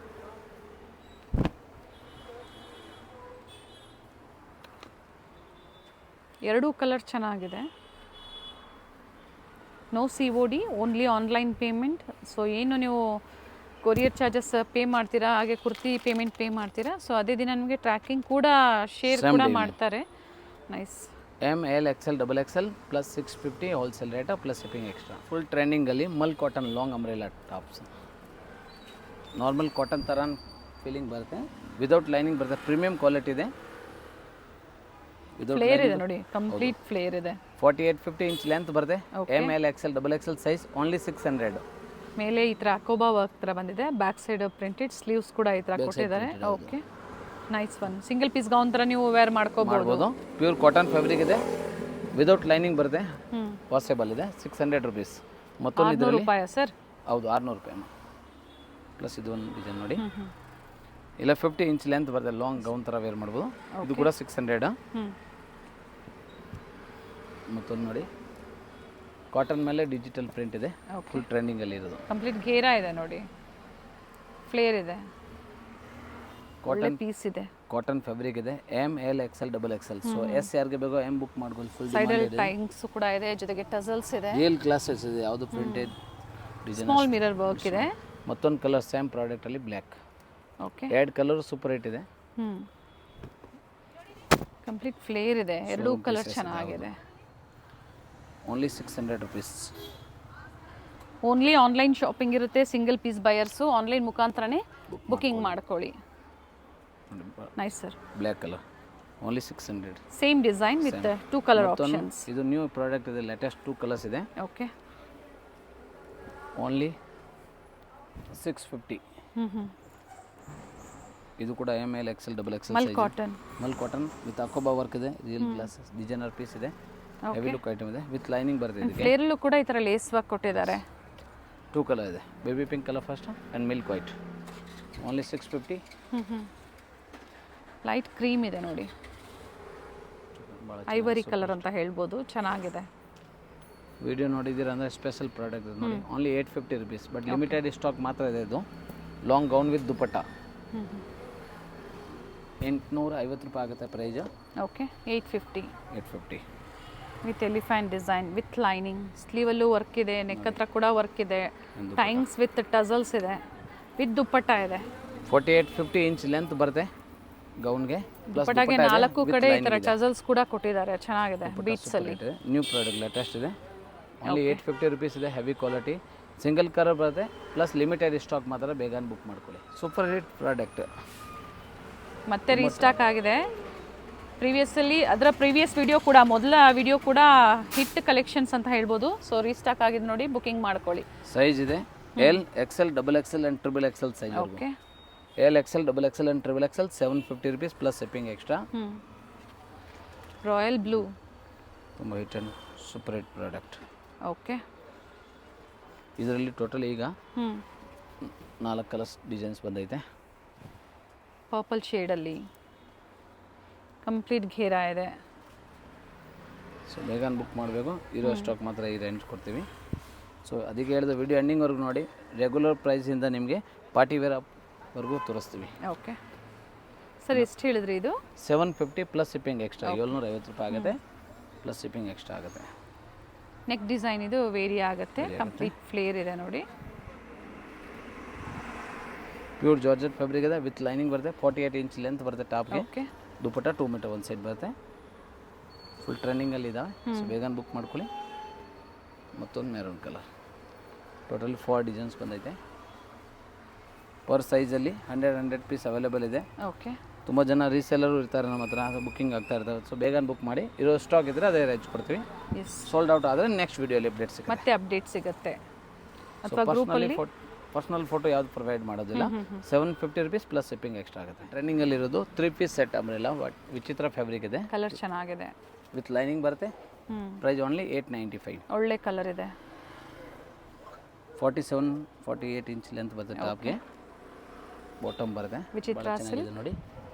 ಎರಡೂ ಕಲರ್ ಚೆನ್ನಾಗಿದೆ. No COD, only online payment. So ಏನು ನೀವು ಕೊರಿಯರ್ ಚಾರ್ಜಸ್ ಪೇ ಮಾಡ್ತೀರಾ, ಹಾಗೆ ಕುರ್ತಿ ಪೇಮೆಂಟ್ ಪೇ ಮಾಡ್ತೀರಾ, ಸೊ ಅದೇ ದಿನ ನಿಮಗೆ ಟ್ರ್ಯಾಕಿಂಗ್ ಕೂಡ ಶೇರ್ ಕೂಡ ಮಾಡ್ತಾರೆ. Nice. ML XL XXL plus 650 wholesale rate plus shipping extra. Full ಟ್ರೆಂಡಿಂಗಲ್ಲಿ ಮಲ್ cotton long umbrella tops. Normal cotton ಥರ ಫೀಲಿಂಗ್ ಬರುತ್ತೆ, ವಿದೌಟ್ ಲೈನಿಂಗ್ ಬರುತ್ತೆ, ಪ್ರೀಮಿಯಂ ಕ್ವಾಲಿಟಿ ಇದೆ. ಫ್ಲೇರ್ ಇದೆ ನೋಡಿ, ಕಂಪ್ಲೀಟ್ ಫ್ಲೇರ್ ಇದೆ. 48-50 ಇಂಚ್ ಲೆಂತ್ ಬರುತ್ತೆ. ML XL XXL size only 600. ಮೇಲೆ ಈ ಥರ ಅಕೋಬಾ ವರ್ಕ್ ಥರ ಬಂದಿದೆ, ಬ್ಯಾಕ್ ಸೈಡ್ ಪ್ರಿಂಟೆಡ್, ಸ್ಲೀವ್ಸ್ ಕೂಡ ಈ ಥರ ಕೊಟ್ಟಿದ್ದಾರೆ. Okay, nice one. Single piece gown ಥರ ನೀವು ವೇರ್ ಮಾಡ್ಕೋಬಹುದು. ಪ್ಯೂರ್ ಕಾಟನ್ ಫ್ಯಾಬ್ರಿಕ್ ಇದೆ, ವಿದೌಟ್ ಲೈನಿಂಗ್ ಬರುತ್ತೆ, ವಾಷೇಬಲ್ ಇದೆ. 600 rupees. ಮತ್ತೊಂದು ಇದರಲ್ಲಿ ರೂಪಾಯಿ ಸರ್? ಹೌದು, 600 ರೂಪಾಯಿ ಪ್ಲಸ್ ಇದು ಒಂದು ಡಿಸೈನ್ ನೋಡಿ, ಇಲ್ಲ 50 ಇಂಚ್ ಲೆಂತ್ ಬರುತ್ತೆ, ಲಾಂಗ್ ಗೌನ್ ಥರ ವೇರ್ ಮಾಡ್ಬೋದು. ಇದು ಕೂಡ 600. ಮತ್ತೊಂದು ನೋಡಿ, ಕಾಟನ್ ಮೇಲೆ ಡಿಜಿಟಲ್ ಪ್ರಿಂಟ್ ಇದೆ, ಫುಲ್ ಟ್ರೆಂಡಿಂಗಲ್ಲಿ ಇರೋದು. ಕಂಪ್ಲೀಟ್ ಘೇರಾ ಇದೆ ನೋಡಿ, ಫ್ಲೇರ್ ಇದೆ, ಕಾಟನ್ ಪೀಸ್ ಇದೆ, ಕಾಟನ್ ಫ್ಯಾಬ್ರಿಕ್ ಇದೆ. ML XL XXL. So S ಯಾರಿಗೆ ಬೇಕೋ M ಬುಕ್ ಮಾಡ್ಕೊಳ್ಳಿ. ಫುಲ್ ಸೈಡಲ್ ಟೈಂಗ್ಸ್ ಕೂಡ ಇದೆ, ಜೊತೆಗೆ ಟಸಲ್ಸ್ ಇದೆ, ರಿಯಲ್ ಕ್ಲಾಸಸ್ ಇದೆ, ಯಾವುದು printed design, small mirror work ಇದೆ. ಮತ್ತೊಂದು ಕಲರ್ ಸೇಮ್ ಪ್ರಾಡಕ್ಟ್ ಅಲ್ಲಿ ಬ್ಲ್ಯಾಕ್. ಓಕೆ, ಎರಡು ಕಲರ್ ಸೂಪರ್ ಹಿಟ್ ಇದೆ. ಕಂಪ್ಲೀಟ್ ಫ್ಲೇರ್ ಇದೆ, ಎರಡೂ ಕಲರ್ ಚೆನ್ನಾಗಿದೆ. Only 600 rupees. Only online shopping ಇರುತ್ತೆ, ಸಿಂಗಲ್ ಪೀಸ್ ಬಯರ್ಸು ಆನ್ಲೈನ್ ಮುಖಾಂತರನೇ ಬುಕಿಂಗ್ ಮಾಡ್ಕೊಳ್ಳಿ. Nice sir. Black colour only 600. Same design with 2 colour options. ಇದು ನ್ಯೂ ಪ್ರಾಡಕ್ಟ್ ಇದೆ, ಲೇಟೆಸ್ಟ್ 2 ಕಲರ್ಸ್ ಇದೆ. Okay, only 650. ಇದು ಕೂಡ M L XL double XL ಮಲ್ ಸೈಜ್ ಕಾಟನ್. ಮಲ್ ಕಾಟನ್ ವಿತ್ ಅಕೋಬಾ ವರ್ಕ್ ಇದೆ, ರಿಯಲ್ ಗ್ಲಾಸ್ ಡಿಸೈನರ್ ಪೀಸ್ ಇದೆ, ಹೆವಿ ಲುಕ್ ಐಟಮ್ ಇದೆ ವಿತ್ ಲೈನಿಂಗ್ ಬರುತ್ತೆ ಇದಕ್ಕೆ. ಫ್ಲೇರಲ್ಲೂ ಕೂಡ ಈ ಥರ ಲೇಸ್ ವರ್ಕ್ ಕೊಟ್ಟಿದ್ದಾರೆ. 2 ಕಲರ್ ಇದೆ, baby pink colour first and milk white. Only 650. Light cream ಇದೆ ನೋಡಿ, ಐವರಿ ಕಲರ್ ಅಂತ ಹೇಳ್ಬೋದು, ಚೆನ್ನಾಗಿದೆ. ವಿಡಿಯೋ ನೋಡಿದ್ದೀರ ಅಂದರೆ ಸ್ಪೆಷಲ್ ಪ್ರಾಡಕ್ಟ್ ಇದೆ ನೋಡಿ. Only 850 rupees, but limited stock ಮಾತ್ರ ಇದೆ ಇದು. ಲಾಂಗ್ ಗೌನ್ ವಿತ್ ದುಪಟ್ಟ 850 ರೂಪಾಯಿ ಆಗುತ್ತೆ price. Okay 850 850 with elephant design with lining. ಸ್ಲೀವಲ್ಲೂ ವರ್ಕ್ ಇದೆ, ನೆಕ್ ಹತ್ರ ಕೂಡ ವರ್ಕ್ ಇದೆ, ಟೈಮ್ಸ್ ವಿತ್ ಟಸಲ್ಸ್ ಇದೆ, ವಿತ್ ದುಪ್ಪಟ್ಟ ಇದೆ. 48-50 ಇಂಚ್ ಲೆಂತ್ ಬರುತ್ತೆ ಗೌನ್ಗೆ. ದುಪ್ಪಟ್ಟಾಗೆ 4 ಕಡೆ ಈ ಥರ ಟಸಲ್ಸ್ ಕೂಡ ಕೊಟ್ಟಿದ್ದಾರೆ, ಚೆನ್ನಾಗಿದೆ. ಬೀಟ್ಸ್ ಅಲ್ಲಿ ನ್ಯೂ ಪ್ರಾಡಕ್ಟ್ ಲೇಟೆಸ್ಟ್ ಇದೆ. ಓನ್ಲಿ 850 ರುಪೀಸ್ ಇದೆ, ಹೆವಿ ಕ್ವಾಲಿಟಿ, ಸಿಂಗಲ್ ಕಲರ್ ಬರುತ್ತೆ, ಪ್ಲಸ್ ಲಿಮಿಟೆಡ್ ಸ್ಟಾಕ್ ಮಾತ್ರ, ಬೇಗ ಬುಕ್ ಮಾಡ್ಕೊಳ್ಳಿ. ಸೂಪರ್ ಹಿಟ್ ಪ್ರಾಡಕ್ಟ್ ಮತ್ತೆ ರೀಸ್ಟಾಕ್ ಆಗಿದೆ. ಪ್ರೀವಿಯಸ್ಸಲ್ಲಿ ಅದರ ಪ್ರೀವಿಯಸ್ ವಿಡಿಯೋ ಕೂಡ, ಮೊದಲ ವಿಡಿಯೋ ಕೂಡ ಹಿಟ್ ಕಲೆಕ್ಷನ್ಸ್ ಅಂತ ಹೇಳ್ಬೋದು. ಸೊ ರೀಸ್ಟಾಕ್ ಆಗಿದೆ ನೋಡಿ, ಬುಕಿಂಗ್ ಮಾಡ್ಕೊಳ್ಳಿ. ಸೈಜ್ ಇದೆ L XL double XL and triple XL size. Okay L XL double XL and triple XL 750 rupees plus shipping extra. Royal blue ತುಂಬ hit and super hit product. Okay ಇದರಲ್ಲಿ ಟೋಟಲ್ ಈಗ 4 ಕಲರ್ಸ್ ಡಿಸೈನ್ಸ್ ಬಂದೈತೆ. ಪರ್ಪಲ್ ಶೇಡಲ್ಲಿ ಕಂಪ್ಲೀಟ್ ಘೇರಾ ಇದೆ. ಸೊ ಬೇಗ ಬುಕ್ ಮಾಡಬೇಕು, ಇರೋ ಸ್ಟಾಕ್ ಮಾತ್ರ ಈ ರೇಂಜ್ ಕೊಡ್ತೀವಿ. ಸೊ ಅದಕ್ಕೆ ಹೇಳಿದ ವಿಡಿಯೋ ಎಂಡಿಂಗ್ವರೆಗೂ ನೋಡಿ. ರೆಗ್ಯುಲರ್ ಪ್ರೈಸಿಂದ ನಿಮಗೆ ಪಾರ್ಟಿ ವೇರ್ವರೆಗೂ ತೋರಿಸ್ತೀವಿ. ಓಕೆ ಸರ್, ಎಷ್ಟು ಹೇಳಿದ್ರಿ ಇದು? 750 ಪ್ಲಸ್ ಶಿಪ್ಪಿಂಗ್ ಎಕ್ಸ್ಟ್ರಾ, 750 ರೂಪಾಯಿ ಆಗುತ್ತೆ, ಪ್ಲಸ್ ಶಿಪ್ಪಿಂಗ್ ಎಕ್ಸ್ಟ್ರಾ ಆಗುತ್ತೆ. ನೆಕ್ ಡಿಸೈನ್ ಇದು ವೇರಿ ಆಗುತ್ತೆ, ಕಂಪ್ಲೀಟ್ ಫ್ಲೇರ್ ಇದೆ ನೋಡಿ. ಪ್ಯೂರ್ ಜಾರ್ಜೆಟ್ ಫ್ಯಾಬ್ರಿಕ್ ಇದೆ ವಿತ್ ಲೈನಿಂಗ್ ಬರುತ್ತೆ. 48 ಇಂಚ್ ಲೆಂತ್ ಬರುತ್ತೆ ಟಾಪ್ಗೆ. ಓಕೆ ದುಪಟ್ಟ 2 ಮೀಟರ್ ಒಂದು ಸೈಡ್ ಬರುತ್ತೆ. ಫುಲ್ ಟ್ರೆಂಡಿಂಗಲ್ಲಿ ಇದ್ದಾವೆ. ಸೊ ಬೇಗ ಬುಕ್ ಮಾಡ್ಕೊಳ್ಳಿ. ಮತ್ತೊಂದು ಮೆರೂನ್ ಕಲರ್. ಟೋಟಲ್ 4 ಡಿಸೈನ್ಸ್ ಬಂದೈತೆ. ಪರ್ ಸೈಜಲ್ಲಿ 100 ಪೀಸ್ ಅವೈಲೇಬಲ್ ಇದೆ. ಓಕೆ ತುಂಬ ಜನ ರೀಸೇಲರು ಇರ್ತಾರೆ ನಮ್ಮ ಹತ್ರ, ಬುಕ್ಕಿಂಗ್ ಆಗ್ತಾ ಇರ್ತಾರೆ. ಸೊ ಬೇಗ ಬುಕ್ ಮಾಡಿ, ಇರೋ ಸ್ಟಾಕ್ ಇದ್ದರೆ ಅದೇ ರೇಂಜ್ ಕೊಡ್ತೀವಿ. ಸೋಲ್ಡ್ ಔಟ್ ಆದರೆ ನೆಕ್ಸ್ಟ್ ವಿಡಿಯೋಲಿ ಅಪ್ಡೇಟ್ ಸಿಗುತ್ತೆ, ಮತ್ತೆ ಅಪ್ಡೇಟ್ ಸಿಗುತ್ತೆ. ಅಥವಾ ಗ್ರೂಪಲ್ಲಿ ಪರ್ಸ್ನಲ್ ಫೋಟೋ ಯಾವುದು ಪ್ರೊವೈಡ್ ಮಾಡೋದಿಲ್ಲ. 750 ರುಪೀಸ್ ಪ್ಲಸ್ ಶಿಪ್ಪಿಂಗ್ ಎಕ್ಸ್ಟ್ರಾ ಆಗುತ್ತೆ. ಟ್ರೆಂಡಿಂಗಲ್ಲಿ ಇರೋದು 3 ಪೀಸ್ ಸೆಟ್ ಅಂಬ್ರೆಲ್ಲ, ವಿಚಿತ್ರ ಫ್ಯಾಬ್ರಿಕ್ ಇದೆ, ಕಲರ್ ಚೆನ್ನಾಗಿದೆ, ವಿತ್ ಲೈನಿಂಗ್ ಬರುತ್ತೆ. Price only 895. ಒಳ್ಳೆ ಕಲರ್ ಇದೆ. 47-48 ಇಂಚ್ ಲೆಂತ್ ಬರುತ್ತೆ ಟಾಪ್ಗೆ. ಬಾಟಮ್ ಬರುತ್ತೆ ವಿಚಿತ್ರ ನೋಡಿ.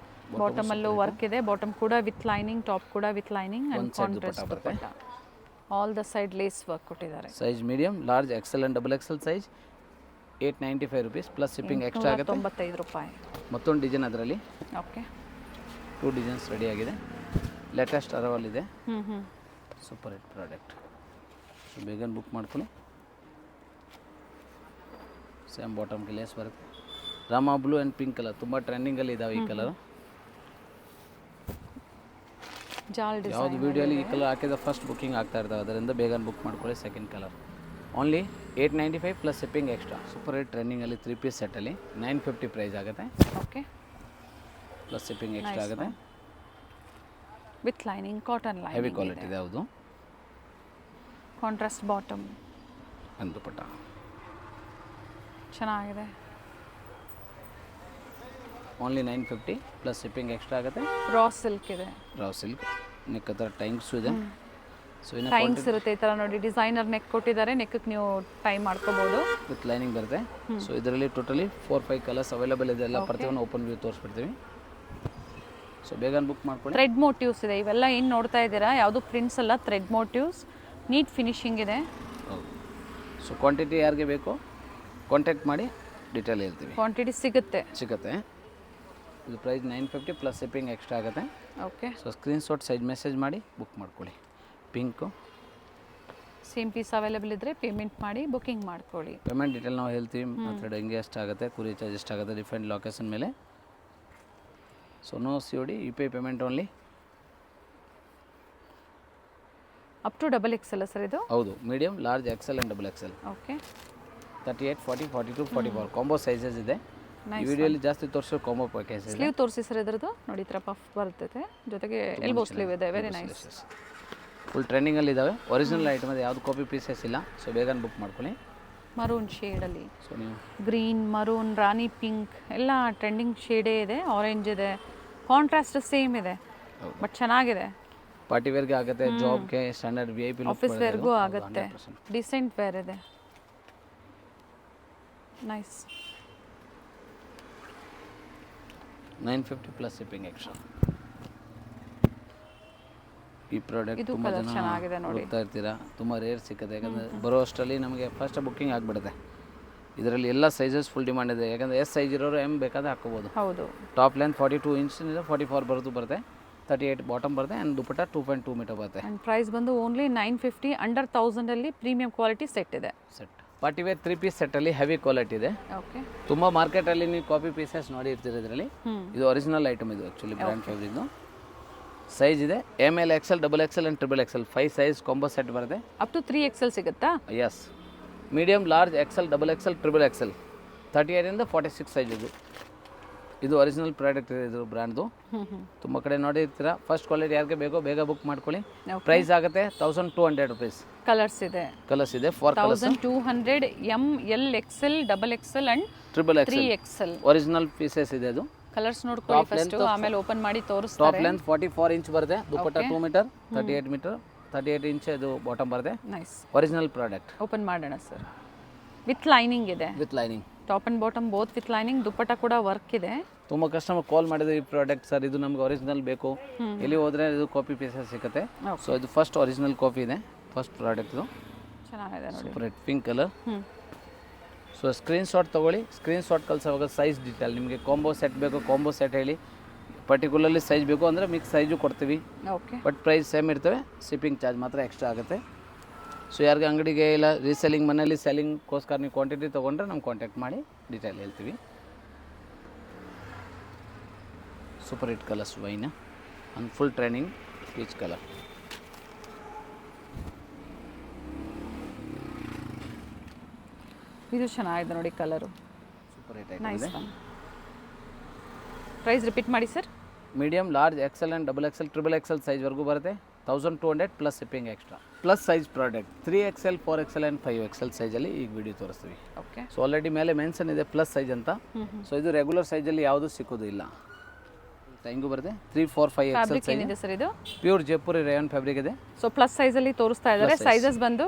ಬಾಟಮ್ ಅಲ್ಲೂ ವರ್ಕ್ ಇದೆ, ಬಾಟಮ್ ಕೂಡ ವಿತ್ ಲೈನಿಂಗ್, ಟಾಪ್ ಕೂಡ with lining and contrast dupatta. All the side lace work ಕೊಟ್ಟಿದ್ದಾರೆ. Size medium, large, XL and double XL size 895 rupees plus shipping extra ಆಗುತ್ತೆ. 95 ರೂಪಾಯಿ. ಮತ್ತೊಂದು ಡಿಸೈನ್ ಅದರಲ್ಲಿ ಓಕೆ 2 ಡಿಸೈನ್ಸ್ ರೆಡಿ ಆಗಿದೆ. ಲೇಟೆಸ್ಟ್ ಅರವಲ್ ಇದೆ. Super hit product. ಸೊ ಬೇಗ ಬುಕ್ ಮಾಡ್ಕೊಳ್ಳಿ. ಸೇಮ್ ಬಾಟಮ್ಗೆ ಲೇಸ್ ಬರುತ್ತೆ. ರಾಮಾ ಬ್ಲೂ ಆ್ಯಂಡ್ ಪಿಂಕ್ ಕಲರ್ ತುಂಬ ಟ್ರೆಂಡಿಂಗಲ್ಲಿ ಇದ್ದಾವೆ ಈ ಕಲರ್. ಜಾಲ್ ಡಿಸೈನ್. ಯಾವುದು ವೀಡಿಯೋಲಿ ಈ ಕಲರ್ ಹಾಕಿದ ಫಸ್ಟ್ ಬುಕ್ಕಿಂಗ್ ಆಗ್ತಾ ಇರ್ತಾವೆ, ಅದರಿಂದ ಬೇಗ ಬುಕ್ ಮಾಡ್ಕೊಳ್ಳಿ. Second colour only 895 plus shipping extra. Super hit ಟ್ರೆಂಡಿಂಗಲ್ಲಿ 3 ಪೀಸ್ ಸೆಟ್ಟಲ್ಲಿ 950 ಪ್ರೈಸ್ ಆಗುತ್ತೆ. ಓಕೆ ಪ್ಲಸ್ ಶಿಪ್ಪಿಂಗ್ ಎಕ್ಸ್ಟ್ರಾ ಆಗುತ್ತೆ. With lining, cotton lining, heavy quality ಇದೆ. ಹೌದು, ಕಾಂಟ್ರಾಸ್ಟ್ ಬಾಟಮ್ ಅಂಡ್ ದುಪಟ್ಟ ಚೆನ್ನಾಗಿದೆ. ಓನ್ಲಿ 950 ಪ್ಲಸ್ ಶಿಪ್ಪಿಂಗ್ ಎಕ್ಸ್ಟ್ರಾ ಆಗುತ್ತೆ. ರಾ ಸಿಲ್ಕ್ ಇದೆ, ರಾ ಸಿಲ್ಕ್, ನೆಕ್ ಹತ್ರ ಟೈಮ್ಸು ಇದೆ. ಸೊ ಇನ್ನು ಟೈಮ್ಸ್ ಇರುತ್ತೆ ಈ ಥರ ನೋಡಿ. ಡಿಸೈನರ್ ನೆಕ್ ಕೊಟ್ಟಿದ್ದಾರೆ, ನೆಕ್ಗೆ ನೀವು ಟೈಮ್ ಮಾಡ್ಕೋಬೋದು. ವಿತ್ ಲೈನಿಂಗ್ ಬರುತ್ತೆ. ಸೊ ಇದರಲ್ಲಿ ಟೋಟಲಿ 4-5 ಕಲರ್ಸ್ ಅವೈಲೇಬಲ್ ಇದೆ. ಎಲ್ಲ ಪ್ರತಿಯೊಂದು ಓಪನ್ ವ್ಯೂ ತೋರಿಸ್ಬಿಡ್ತೀವಿ. ಸೊ ಬೇಗ ಬುಕ್ ಮಾಡ್ಕೊಳ್ಳಿ. ಥ್ರೆಡ್ ಮೋಟಿವ್ಸ್ ಇದೆ, ಇವೆಲ್ಲ ಏನು ನೋಡ್ತಾ ಇದ್ದೀರಾ ಯಾವುದು ಪ್ರಿಂಟ್ಸ್ ಅಲ್ಲ, ಥ್ರೆಡ್ ಮೋಟಿವ್ಸ್, ನೀಟ್ ಫಿನಿಶಿಂಗ್ ಇದೆ. ಹೌದು. ಸೊ ಕ್ವಾಂಟಿಟಿ ಯಾರಿಗೆ ಬೇಕು ಕಾಂಟ್ಯಾಕ್ಟ್ ಮಾಡಿ, ಡೀಟೇಲ್ ಹೇಳ್ತೀವಿ. ಕ್ವಾಂಟಿಟಿ ಸಿಗುತ್ತೆ. ಇದು ಪ್ರೈಸ್ 950 ಪ್ಲಸ್ ಶಿಪ್ಪಿಂಗ್ ಎಕ್ಸ್ಟ್ರಾ ಆಗುತ್ತೆ. Okay so screenshot size message ಮಾಡಿ ಬುಕ್ ಮಾಡ್ಕೊಳ್ಳಿ. ಪಿಂಕು ಸೇಮ್ ಪೀಸ್ ಅವೈಲೇಬಲ್ ಇದ್ದರೆ ಪೇಮೆಂಟ್ ಮಾಡಿ ಬುಕಿಂಗ್ ಮಾಡ್ಕೊಳ್ಳಿ. ಪೇಮೆಂಟ್ ಡೀಟೇಲ್ ನಾವು ಹೇಳ್ತೀವಿ. ಮತ್ತು ಹೆಂಗೆ ಎಷ್ಟಾಗುತ್ತೆ, ಕುರಿ ಚಾರ್ಜ್ ಎಷ್ಟಾಗುತ್ತೆ, ಡಿಫ್ರೆಂಟ್ ಲೊಕೇಶನ್ ಮೇಲೆ. So no COD, UPI payment only. Up to double XL sir ಇದು? ಹೌದು, medium, large, XL and double XL. Okay 38, 40, 42, 44 combo sizes ಇದೆ. ಈ ವಿಡಿಯೋಲಿ ಜಾಸ್ತಿ ತೋರಿಸೋ ಕಾಂಬೋ ಪ್ಯಾಕೇಜ್ ಇದೆ. ಸ್ಲೀವ್ ತೋರಿಸಿ ಸರ್ ಇದ್ರದ್ದು ನೋಡಿ, ಈ ಥರ ಪಫ್ ಬರ್ತೈತೆ, ಜೊತೆಗೆ ಎಲ್ಬೋ ಸ್ಲೀವ್ ಇದೆ. Very nice. ಫುಲ್ ಟ್ರೆಂಡಿಂಗಲ್ಲಿ ಇದ್ದಾವೆ. ಒರಿಜಿನಲ್ ಐಟಮ್ ಇದೆ, ಯಾವುದು ಕಾಪಿ ಪೀಸಸ್ ಇಲ್ಲ. ಸೊ ಬೇಗ ಬುಕ್ ಮಾಡ್ಕೊಳ್ಳಿ. ಮರೂನ್ ಶೇಡಲ್ಲಿ, ಸೊ ನೀವು ಗ್ರೀನ್, ಮರೂನ್, ರಾಣಿ ಪಿಂಕ್ ಎಲ್ಲ ಟ್ರೆಂಡಿಂಗ್ ಶೇಡೇ ಇದೆ. ಆರೆಂಜ್ ಇದೆ, ಕಾಂಟ್ರಾಸ್ಟ್ ಸೇಮ್ ಇದೆ, ಬಟ್ ಚೆನ್ನಾಗಿದೆ. ಪಾರ್ಟಿ ವೇರ್ಗೆ ಆಗುತ್ತೆ, ಜಾಬ್ಗೆ, standard V I P office ವೇರ್ಗೂ ಆಗುತ್ತೆ, ಡಿಸೆಂಟ್ ವೇರ್ ಇದೆ. ನೈಸ್. 950 plus shipping extra. ಈ ಪ್ರಾಡಕ್ಟ್ ಇದು ತುಂಬ ಕಲರ್ ಜನ ಚೆನ್ನಾಗಿದೆ ನೋಡಿ. ಹುಡುಕ್ತಾ ಇರ್ತೀರಾ, ತುಂಬ ರೇರ್ ಸಿಕ್ಕತ್ತೆ. ಯಾಕಂದರೆ ಬರೋ ಅಷ್ಟರಲ್ಲಿ ನಮಗೆ ಫಸ್ಟ್ ಬುಕ್ಕಿಂಗ್ ಆಗಿಬಿಡುತ್ತೆ. ಇದರಲ್ಲಿ ಎಲ್ಲ ಸೈಜಸ್ ಫುಲ್ ಡಿಮಾಂಡ್ ಇದೆ. ಯಾಕಂದರೆ ಎಸ್ ಸೈಜ್ ಇರೋರು ಎಮ್ ಬೇಕಾದ್ರೆ ಹಾಕೋಬೋದು. ಹೌದು. ಟಾಪ್ ಲೆಂತ್ 42 ಇಂಚಿನಿಂದ 44 ಬರುತ್ತೆ, 38 ಬಾಟಮ್ ಬರುತ್ತೆ, ಆ್ಯಂಡ್ ದುಪಟ್ಟ 2.2 ಮೀಟರ್ ಬರುತ್ತೆ. ಆ್ಯಂಡ್ ಪ್ರೈಸ್ ಬಂದು only 950, under 1000 premium quality set ಇದೆ. ಸೆಟ್ ಪಾರ್ಟಿ ವೇರ್ 3 ಪೀಸ್ ಸೆಟ್ಟಲ್ಲಿ ಹೆವಿ ಕ್ವಾಲಿಟಿ ಇದೆ. ಓಕೆ. ತುಂಬ ಮಾರ್ಕೆಟಲ್ಲಿ ನೀವು ಕಾಪಿ ಪೀಸಸ್ ನೋಡಿ ಇರ್ತೀರ. ಇದರಲ್ಲಿ ಇದು ಒರಿಜಿನಲ್ ಐಟಮ್, ಇದು ಆ್ಯಕ್ಚುಲಿ ಬ್ರ್ಯಾಂಡ್ ಫ್ಯಾಬ್ರಿಕ್ದು. ಸೈಜ್ ಇದೆ ML, XL, XXL and XXL 5 size combo set ಬರುತ್ತೆ. ಅಪ್ ಟು 3XL ಸಿಗುತ್ತಾ? Yes. Medium, large, XL, XXL, XXL 38ಇಂದ 46 ಸೈಜ್ ಇದು. ಇದು ಒರಿಜಿನಲ್ ಪ್ರಾಡಕ್ಟ್ ಇದೆ, ಇದು ಬ್ರ್ಯಾಂಡ್ದು. ತುಂಬ ಕಡೆ ನೋಡಿರ್ತೀರಾ. ಫಸ್ಟ್ ಕ್ವಾಲಿಟಿ ಯಾರಿಗೆ ಬೇಕೋ ಬೇಗ ಬುಕ್ ಮಾಡ್ಕೊಳ್ಳಿ. ಪ್ರೈಸ್ ಆಗುತ್ತೆ 1200 ರುಪೀಸ್. ಕಲರ್ಸ್ ಇದೆ, 4 colours. 1200 ML, XL, XXL and XXL 3XL original pieces ಇದೆ. ಅದು ಕಲರ್ಸ್ ನೋಡ್ಕೊಳ್ಳಿ ಫಸ್ಟ್, ಆಮೇಲೆ ಓಪನ್ ಮಾಡಿ ತೋರಿಸ್ತಾರೆ. ಟಾಪ್ ಲೆಂತ್ 44 ಇಂಚ್ ಬರುತ್ತೆ, ದುಪಟ್ಟ 2 ಮೀಟರ್, 38 ಇಂಚ್ ಇದು ಬಾಟಮ್ ಬರುತ್ತೆ. ನೈಸ್. Original product. ಓಪನ್ ಮಾಡೋಣ ಸರ್. ವಿತ್ ಲೈನಿಂಗ್ ಇದೆ, with lining, top and bottom both with lining. Dupatta ಕೂಡ ವರ್ಕ್ ಇದೆ. ತುಂಬ ಕಸ್ಟಮರ್ ಕಾಲ್ ಮಾಡಿದ್ರು ಈ ಪ್ರಾಡಕ್ಟ್ ಸರ್ ಇದು ನಮ್ಗೆ ಒರಿಜಿನಲ್ ಬೇಕು, ಎಲ್ಲಿ ಹೋದ್ರೆ ಇದು ಕಾಪಿ ಪೀಸಸ್ ಸಿಗುತ್ತೆ. ಸೊ ಇದು ಫಸ್ಟ್ ಒರಿಜಿನಲ್ ಕಾಪಿ ಇದೆ, ಫಸ್ಟ್ ಪ್ರಾಡಕ್ಟ್ ಇದು. ಚೆನ್ನಾಗಿದೆ ನೋಡಿ, super pink colour. So screenshot ತೊಗೊಳ್ಳಿ, ಸ್ಕ್ರೀನ್ಶಾಟ್ ಕಳ್ಸೋವಾಗ ಸೈಜ್ ಡೀಟೇಲ್ ನಿಮಗೆ ಕಾಂಬೋ ಸೆಟ್ ಬೇಕು, ಕಾಂಬೋ ಸೆಟ್ ಹೇಳಿ. ಪರ್ಟಿಕ್ಯುಲರ್ಲಿ ಸೈಜ್ ಬೇಕು ಅಂದರೆ ಮಿಕ್ಸ್ ಸೈಜು ಕೊಡ್ತೀವಿ. ಓಕೆ. ಬಟ್ ಪ್ರೈಸ್ ಸೇಮ್ ಇರ್ತವೆ, ಶಿಪ್ಪಿಂಗ್ ಚಾರ್ಜ್ ಮಾತ್ರ ಎಕ್ಸ್ಟ್ರಾ ಆಗುತ್ತೆ. ಸೊ ಯಾರಿಗೆ ಅಂಗಡಿಗೆ ಇಲ್ಲ ರೀಸೆಲ್ಲಿಂಗ್ ಮನೇಲಿ ಸೆಲ್ಲಿಂಗ್ಗೋಸ್ಕರ ನೀವು ಕ್ವಾಂಟಿಟಿ ತೊಗೊಂಡ್ರೆ ನಮ್ಗೆ ಕಾಂಟ್ಯಾಕ್ಟ್ ಮಾಡಿ ಡೀಟೇಲ್ ಹೇಳ್ತೀವಿ. Super hit colours wine and full training peach colour. ಇದು ಚೆನ್ನಾಗಿದೆ ನೋಡಿ ಕಲರು, ಸೂಪರ್ ಹಿಟ್ ನೈಸ್. ಆಗಿದೆ. ಪ್ರೈಸ್ ರಿಪೀಟ್ ಮಾಡಿ sir. Medium, large, XL and XXL, XXL ಸೈಜ್ವರೆಗೂ ಬರುತ್ತೆ. 1200 plus shipping extra. Plus size product 3XL, 4XL and 5XL ಸೈಜಲ್ಲಿ ಈಗ ವಿಡಿಯೋ ತೋರಿಸ್ತೀವಿ. ಓಕೆ. ಸೊ ಆಲ್ರೆಡಿ ಮೇಲೆ ಮೆನ್ಷನ್ ಇದೆ ಪ್ಲಸ್ ಸೈಜ್ ಅಂತ. ಸೊ ಇದು ರೆಗ್ಯುಲರ್ ಸೈಜಲ್ಲಿ ಯಾವುದೂ ಸಿಕ್ಕೋದಿಲ್ಲ. ಹಿಂಗೂ ಬರುತ್ತೆ 3, 4, 5XL ಫ್ಯಾಬ್ರಿಕ್ ಸೈಜ್ ಏನಿದೆ ಸರ್ ಇದು? ಪ್ಯೂರ್ ಜೈಪುರಿ ರೇಯಾನ್ ಫ್ಯಾಬ್ರಿಕ್ ಇದೆ. ಸೊ ಪ್ಲಸ್ ಸೈಜಲ್ಲಿ ತೋರಿಸ್ತಾ ಇದ್ದಾರೆ. ಸೈಜಸ್ ಬಂದು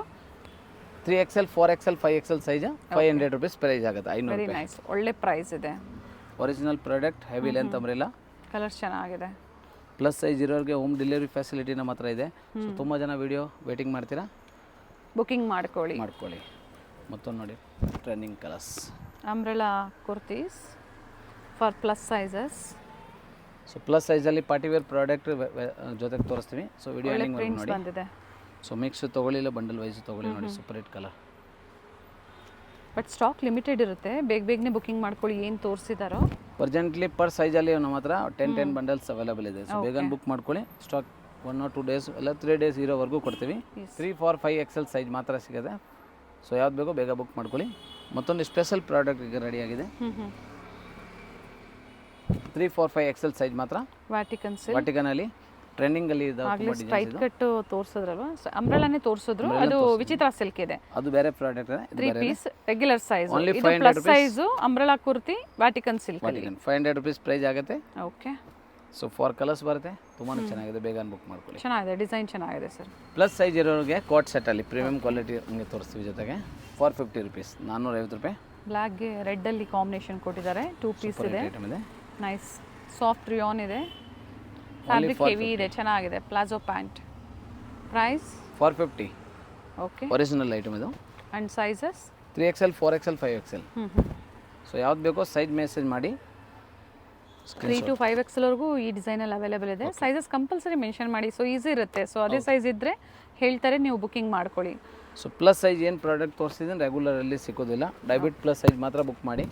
3XL, 4XL, 5XL size 500 rupees price ಆಗುತ್ತೆ. 500 ವೆರಿ ರೂಪಾಯಿ. ನೈಸ್, ಒಳ್ಳೆ ಪ್ರೈಸ್ ಇದೆ. Original product, heavy length umbrella. Colours ಚೆನ್ನಾಗಿದೆ. ಪ್ಲಸ್ ಸೈಜ್ ಇರೋರಿಗೆ ಹೋಮ್ ಡೆಲಿವರಿ ಫೆಸಿಲಿಟಿ ನಮ್ಮ ಹತ್ರ ಇದೆ. ಸೊ ತುಂಬ ಜನ ವಿಡಿಯೋ ವೇಟಿಂಗ್ ಮಾಡ್ತೀರಾ, ಬುಕಿಂಗ್ ಮಾಡ್ಕೊಳ್ಳಿ. ಮತ್ತೊಂದು ನೋಡಿ trending colours umbrella kurtis for plus sizes. So plus ಸೈಜಲ್ಲಿ ಪಾರ್ಟಿ ವೇರ್ ಪ್ರಾಡಕ್ಟ್ ಜೊತೆಗೆ ತೋರಿಸ್ತೀವಿ. ಸೊ ವಿಡಿಯೋ ಎಂಡಿಂಗ್ ಪ್ರಿಂಟ್ಸ್ ನೋಡಿ. ಬಂದಿದೆ. ಸೊ ಮಿಕ್ಸ್ ತೊಗೊಳ್ಳಿ, ಇಲ್ಲ ಬಂಡಲ್ ವೈಸ್ ತೊಗೊಳ್ಳಿ. ನೋಡಿ super hit colour. But stock limited ಇರುತ್ತೆ, ಬೇಗನೆ ಬುಕಿಂಗ್ ಮಾಡ್ಕೊಳ್ಳಿ. ಏನು ತೋರಿಸಿದಾರೋ ಪ್ರೆಸೆಂಟ್ಲಿ ಪರ್ ಸೈಜಲ್ಲಿ ನಮ್ಮ ಹತ್ರ 10 ಬಂಡಲ್ಸ್ ಅವೈಲೇಬಲ್ ಇದೆ. ಸೊ ಬೇಗ ಬುಕ್ ಮಾಡ್ಕೊಳ್ಳಿ. ಸ್ಟಾಕ್ 1 or 2 ಡೇಸ್ ಇಲ್ಲ 3 ಡೇಸ್ ಇರೋವರೆಗೂ ಕೊಡ್ತೀವಿ. 3, 4, 5XL ಸೈಜ್ ಮಾತ್ರ ಸಿಗುತ್ತೆ. ಸೊ ಯಾವ್ದು ಬೇಕೋ ಬೇಗ ಬುಕ್ ಮಾಡ್ಕೊಳ್ಳಿ. ಮತ್ತೊಂದು ಸ್ಪೆಷಲ್ ಪ್ರಾಡಕ್ಟ್ ಈಗ ರೆಡಿಯಾಗಿದೆ. 3, 4, 5XL ಸೈಜ್ ಮಾತ್ರ. ವ್ಯಾಟಿಕನಲ್ಲಿ ಟ್ರೆಂಡಿಂಗಲ್ಲಿ ಆಗಲೇ ಸ್ಟ್ರೈಟ್ ಕಟ್ ತೋರಿಸಿದ್ರಲ್ವಾ, ಅಂಬ್ರೆಲಾನೇ ತೋರಿಸಿದ್ರು. ಅದು ವಿಚಿತ್ರ ಸಿಲ್ಕ್ ಇದೆ, ಅದು ಬೇರೆ ಪ್ರಾಡಕ್ಟ್ ಇದೆ. 3 ಪೀಸ್ ರೆಗ್ಯುಲರ್ ಸೈಜ್. Only ಇದು 500 plus size umbrella kurti Vatican silk ಅಲ್ಲಿ 500 ರುಪೀಸ್ ಪ್ರೈಸ್ ಆಗುತ್ತೆ. ಓಕೆ. ಸೊ 4 ಕಲರ್ಸ್ ಬರುತ್ತೆ, ತುಂಬಾ ಚೆನ್ನಾಗಿದೆ. ಬೇಗ ಬುಕ್ ಮಾಡ್ಕೊಳ್ಳಿ. ಚೆನ್ನಾಗಿದೆ, ಡಿಸೈನ್ ಚೆನ್ನಾಗಿದೆ ಸರ್. ಪ್ಲಸ್ ಸೈಜ್ ಇರೋರಿಗೆ ಕೋಟ್ ಸೆಟ್ಟಲ್ಲಿ ಪ್ರೀಮಿಯಂ ಕ್ವಾಲಿಟಿ ಹಂಗೆ ತೋರಿಸ್ತೀವಿ. ಜೊತೆಗೆ 450 ರುಪೀಸ್, 450 ರೂಪಾಯಿ. ಬ್ಲ್ಯಾಕ್ಗೆ ರೆಡ್ಡಲ್ಲಿ ಕಾಂಬಿನೇಷನ್ ಕೊಟ್ಟಿದ್ದಾರೆ. 2 ಪೀಸ್ ಇದೆ, ಐಟಮ್ ಇದೆ. ನೈಸ್ ಸಾಫ್ಟ್ ರಿಯಾನ್ ಇದೆ. ಫ್ಯಾಬ್ರಿಕ್ ಹೆವಿ ಇದೆ, ಚೆನ್ನಾಗಿದೆ. Palazzo pant. Price 450. Okay. Original item ಇದು. And sizes 3XL, 4XL, 5XL. So ಯಾವ್ದು ಬೇಕೋ ಸೈಜ್ ಮೆಸೇಜ್ ಮಾಡಿ. 3 to 5XL ವರೆಗೂ ಈ ಡಿಸೈನಲ್ಲಿ ಅವೈಲೇಬಲ್ ಇದೆ. ಸೈಜಸ್ ಕಂಪಲ್ಸರಿ ಮೆನ್ಷನ್ ಮಾಡಿ, ಸೊ ಈಸಿ ಇರುತ್ತೆ. ಸೊ ಅದೇ ಸೈಜ್ ಇದ್ದರೆ ಹೇಳ್ತಾರೆ, ನೀವು ಬುಕಿಂಗ್ ಮಾಡ್ಕೊಳ್ಳಿ. ಸೊ ಪ್ಲಸ್ ಸೈಜ್ ಏನು ಪ್ರಾಡಕ್ಟ್ ತೋರಿಸಿದ್ರೆ ರೆಗ್ಯುಲರಲ್ಲಿ ಸಿಗೋದಿಲ್ಲ. ಡೈಬಿಟ್ ಪ್ಲಸ್ ಸೈಜ್ ಮಾತ್ರ ಬುಕ್ ಮಾಡಿ.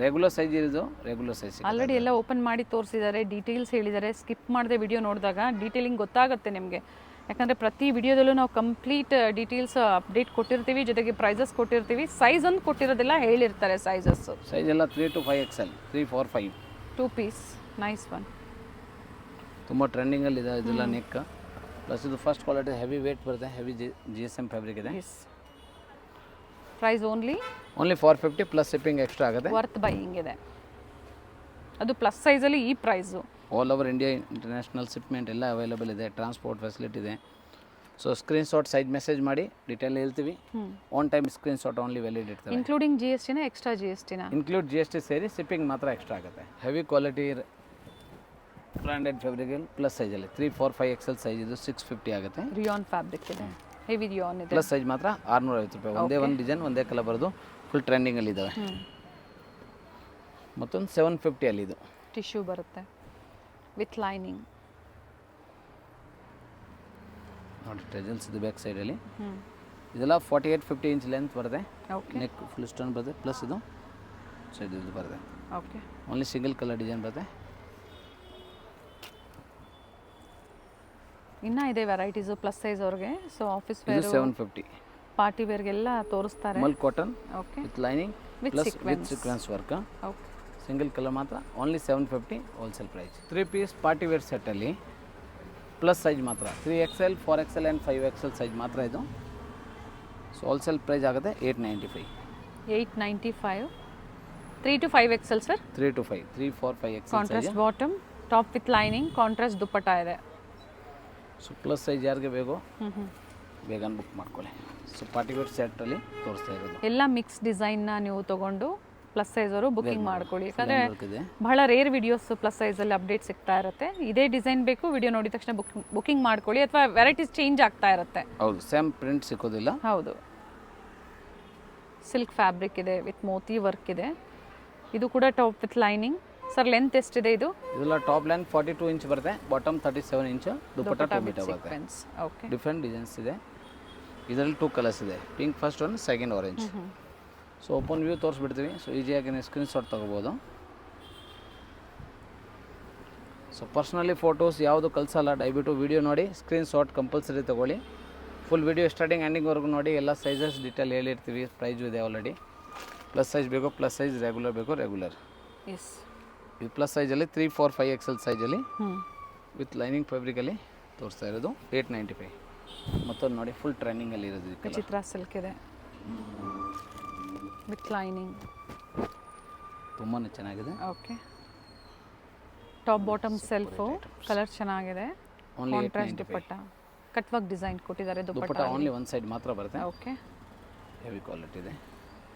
ರೆಗ್ಯುಲರ್ ಸೈಜ್ ಇರೋದು ರೆಗ್ಯುಲರ್ ಸೈಜ್. ಆಲ್ರೆಡಿ ಎಲ್ಲ ಓಪನ್ ಮಾಡಿ ತೋರಿಸಿದ್ದಾರೆ, ಡೀಟೇಲ್ಸ್ ಹೇಳಿದ್ದಾರೆ. ಸ್ಕಿಪ್ ಮಾಡದೆ ವಿಡಿಯೋ ನೋಡಿದಾಗ ಡೀಟೇಲಿಂಗ್ ಗೊತ್ತಾಗುತ್ತೆ ನಿಮಗೆ. ಯಾಕಂದರೆ ಪ್ರತಿ ವಿಡಿಯೋದಲ್ಲೂ ನಾವು ಕಂಪ್ಲೀಟ್ ಡೀಟೇಲ್ಸ್ ಅಪ್ಡೇಟ್ ಕೊಟ್ಟಿರ್ತೀವಿ, ಜೊತೆಗೆ ಪ್ರೈಸಸ್ ಕೊಟ್ಟಿರ್ತೀವಿ. ಸೈಜ್ ಒಂದು ಕೊಟ್ಟಿರೋದೆಲ್ಲ ಹೇಳಿರ್ತಾರೆ ಸೈಜಸ್. ಸೈಜ್ ಎಲ್ಲ 3 to 5XL, 3, 4, 5. 2 piece, nice one. ತುಂಬ ಟ್ರೆಂಡಿಂಗಲ್ಲಿದೆ ಇದೆಲ್ಲ. ನೆಕ್ ಪ್ಲಸ್ ಇದು ಫಸ್ಟ್ ಕ್ವಾಲಿಟಿ ಹೆವಿ ವೇಟ್ ಬರುತ್ತೆ. ಹೆವಿ GSM ಫ್ಯಾಬ್ರಿಕ್ ಇದೆ. Price only 450 plus shipping extra ಆಗುತ್ತೆ. ವರ್ತ್ ಬೈಯಿಂಗ್ ಇದೆ, ಅದು ಪ್ಲಸ್ ಸೈಜಲ್ಲಿ ಈ price. All over India international shipment ಎಲ್ಲ ಅವೈಲೇಬಲ್ ಇದೆ, ಟ್ರಾನ್ಸ್ಪೋರ್ಟ್ ಫೆಸಿಲಿಟಿ ಇದೆ. ಸೊ ಸ್ಕ್ರೀನ್ಶಾಟ್ ಸೈಜ್ ಮೆಸೇಜ್ ಮಾಡಿ, ಡೀಟೇಲ್ ಹೇಳ್ತೀವಿ. On time screenshot only valid ಇರ್ತದೆ. ಇನ್ಕ್ಲೂಡಿಂಗ್ ಜಿ ಎಸ್ ಟಿನ ಎಕ್ಸ್ಟ್ರಾ ಜಿ ಎಸ್ ಟಿನ ಇನ್ಕ್ಲೂಡ್ ಜಿ ಎಸ್ ಟಿ ಸೇರಿ ಶಿಪ್ಪಿಂಗ್ ಮಾತ್ರ ಎಕ್ಸ್ಟ್ರಾ ಆಗುತ್ತೆ. ಹೆವಿ ಕ್ವಾಲಿಟಿ ಬ್ರ್ಯಾಂಡೆಡ್ ಫ್ಯಾಬ್ರಿಕಲ್ ಪ್ಲಸ್ ಸೈಜಲ್ಲಿ 3, 4, 5 XL ಸೈಜ್ ಇದು 650 ಆಗುತ್ತೆ. ರಿಯಾನ್ ಫ್ಯಾಬ್ರಿಕ್ ಇದೆ, ಹೆವಿ ರಿಯಾನ್ ಇದೆ. ಪ್ಲಸ್ ಸೈಜ್ ಮಾತ್ರ 650 ರೂಪಾಯಿ. ಒಂದೇ ಒಂದು ಡಿಸೈನ್ ಒಂದೇ ಕಲರ್ ಬರೋದು, ಫುಲ್ ಟ್ರೆಂಡಿಂಗಲ್ಲಿ ಇದ್ದಾವೆ. ಮತ್ತೊಂದು 750 ಅಲ್ಲಿ ಇದು ಟಿಶ್ಯೂ ಬರುತ್ತೆ ವಿತ್ ಲೈನಿಂಗ್. ನೋಡಿ ಟ್ರೆಜಲ್ಸ್ ಇದು ಬ್ಯಾಕ್ ಸೈಡಲ್ಲಿ. ಇದೆಲ್ಲ 48-50 ಇಂಚ್ ಲೆಂತ್ ಬರುತ್ತೆ. ನೆಕ್ ಫುಲ್ ಸ್ಟೋನ್ ಬರುತ್ತೆ, ಪ್ಲಸ್ ಇದು ಸೈಡ್ ಇದು ಬರುತ್ತೆ. Okay, only single colour design ಬರುತ್ತೆ. ಇನ್ನೂ ಇದೆ ವೆರೈಟೀಸು ಪ್ಲಸ್ ಸೈಜ್ ಅವ್ರಿಗೆ. ಸೊ ಆಫೀಸ್ ಇದು ವೇರ್, 750 ಪಾರ್ಟಿ ವೇರ್ಗೆಲ್ಲ ತೋರಿಸ್ತಾರೆ. ಮಲ್ cotton okay, with lining plus with sequins work. Okay, single colour ಮಾತ್ರ only 750 wholesale price. 3 piece party wear ಸೆಟ್ಟಲ್ಲಿ ಪ್ಲಸ್ ಸೈಜ್ ಮಾತ್ರ 3XL, 4XL and 5XL size ಮಾತ್ರ ಇದು. ಸೊ ಹೋಲ್ಸೇಲ್ ಪ್ರೈಸ್ ಆಗುತ್ತೆ 895. 895. 3 to 5 XL sir. 3 to 5, 3, 4, 5 XL contrast bottom, top with lining, contrast dupatta ಇದೆ. ಸೊ ಪ್ಲಸ್ ಸೈಜ್ ಯಾರಿಗೆ ಬೇಕೋ ಬೇಗ ಬುಕ್ ಮಾಡ್ಕೊಳ್ಳಿ. ಸೊ ಪಾರ್ಟಿ ವೇರ್ ಸೆಟ್ಟಲ್ಲಿ ತೋರಿಸ್ತಾ ಇರೋದು ಎಲ್ಲ ಮಿಕ್ಸ್ ಡಿಸೈನ್ನ ನೀವು ತೊಗೊಂಡು ಪ್ಲಸ್ ಸೈಜ್ ಅವರು ಬುಕಿಂಗ್ ಮಾಡ್ಕೊಳ್ಳಿ. ಯಾಕಂದರೆ ಇದೆ. ಬಹಳ ರೇರ್ ವಿಡಿಯೋಸ್ ಪ್ಲಸ್ ಸೈಜಲ್ಲಿ ಅಪ್ಡೇಟ್ ಸಿಗ್ತಾ ಇರುತ್ತೆ. ಇದೇ ಡಿಸೈನ್ ಬೇಕು, ವಿಡಿಯೋ ನೋಡಿದ ತಕ್ಷಣ ಬುಕಿಂಗ್ ಮಾಡ್ಕೊಳ್ಳಿ, ಅಥವಾ ವೆರೈಟೀಸ್ ಚೇಂಜ್ ಆಗ್ತಾ ಇರುತ್ತೆ. ಹೌದು, ಸೇಮ್ ಪ್ರಿಂಟ್ ಸಿಕ್ಕೋದಿಲ್ಲ. ಹೌದು, ಸಿಲ್ಕ್ ಫ್ಯಾಬ್ರಿಕ್ ಇದೆ ವಿತ್ ಮೋತಿ ವರ್ಕ್ ಇದೆ. ಇದು ಕೂಡ top with lining. Sir length ಎಷ್ಟಿದೆ ಇದು? ಇದೆಲ್ಲ ಟಾಪ್ ಲೈನ್ 42 ಇಂಚ್ ಬರುತ್ತೆ, ಬಾಟಮ್ 37 ಇಂಚ್, ದುಪ್ಪಟ್ಟ 2 ಮೀಟರ್ ಬರುತ್ತೆ. ಓಕೆ, ಡಿಫ್ರೆಂಟ್ ಡಿಸೈನ್ಸ್ ಇದೆ. ಇದರಲ್ಲಿ 2 ಕಲರ್ಸ್ ಇದೆ, pink first one, second orange. So open view ತೋರಿಸ್ಬಿಡ್ತೀವಿ. ಸೊ ಈಸಿಯಾಗಿ ನೀವು ಸ್ಕ್ರೀನ್ಶಾಟ್ ತೊಗೋಬೋದು. ಸೊ ಪರ್ಸ್ನಲಿ ಫೋಟೋಸ್ ಯಾವುದು ಕಳಿಸಲ್ಲ, ದಯವಿಟ್ಟು ವೀಡಿಯೋ ನೋಡಿ ಸ್ಕ್ರೀನ್ಶಾಟ್ ಕಂಪಲ್ಸರಿ ತೊಗೊಳ್ಳಿ. ಫುಲ್ ವೀಡಿಯೋ ಸ್ಟಾರ್ಟಿಂಗ್ ಎಂಡಿಂಗ್ವರೆಗೂ ನೋಡಿ. ಎಲ್ಲ ಸೈಜಸ್ ಡೀಟೇಲ್ ಹೇಳಿರ್ತೀವಿ, ಪ್ರೈಸು ಇದೆ ಆಲ್ರೆಡಿ. ಪ್ಲಸ್ ಸೈಜ್ ಬೇಕೋ ಪ್ಲಸ್ ಸೈಜ್, ರೆಗ್ಯುಲರ್ ಬೇಕೋ ರೆಗ್ಯುಲರ್. ಎಸ್, ಇದು ಪ್ಲಸ್ ಸೈಜಲ್ಲಿ 3, 4, 5 XL ಸೈಜಲ್ಲಿ ವಿತ್ ಲೈನಿಂಗ್ ಫ್ಯಾಬ್ರಿಕಲ್ಲಿ ತೋರಿಸ್ತಾ ಇರೋದು 895. ಮತ್ತೊಂದು ನೋಡಿ ಫುಲ್ ಟ್ರೆಂಡಿಂಗಲ್ಲಿ ಇರೋದು ವಿಚಿತ್ರ ಸಿಲ್ಕ್ ಇದೆ ವಿತ್ ಲೈನಿಂಗ್, ತುಂಬಾ ಚೆನ್ನಾಗಿದೆ. Okay, top bottom self, colour ಚೆನ್ನಾಗಿದೆ. ಕಾಂಟ್ರಾಸ್ಟ್ ದುಪ್ಪಟ್ಟ, ಕಟ್ ವರ್ಕ್ ಡಿಸೈನ್ ಕೊಟ್ಟಿದ್ದಾರೆ. ದುಪ್ಪಟ್ಟ ಓನ್ಲಿ ಒಂದು ಸೈಡ್ ಮಾತ್ರ ಬರುತ್ತೆ. ಓಕೆ, ಹೆವಿ ಕ್ವಾಲಿಟಿ ಇದೆ.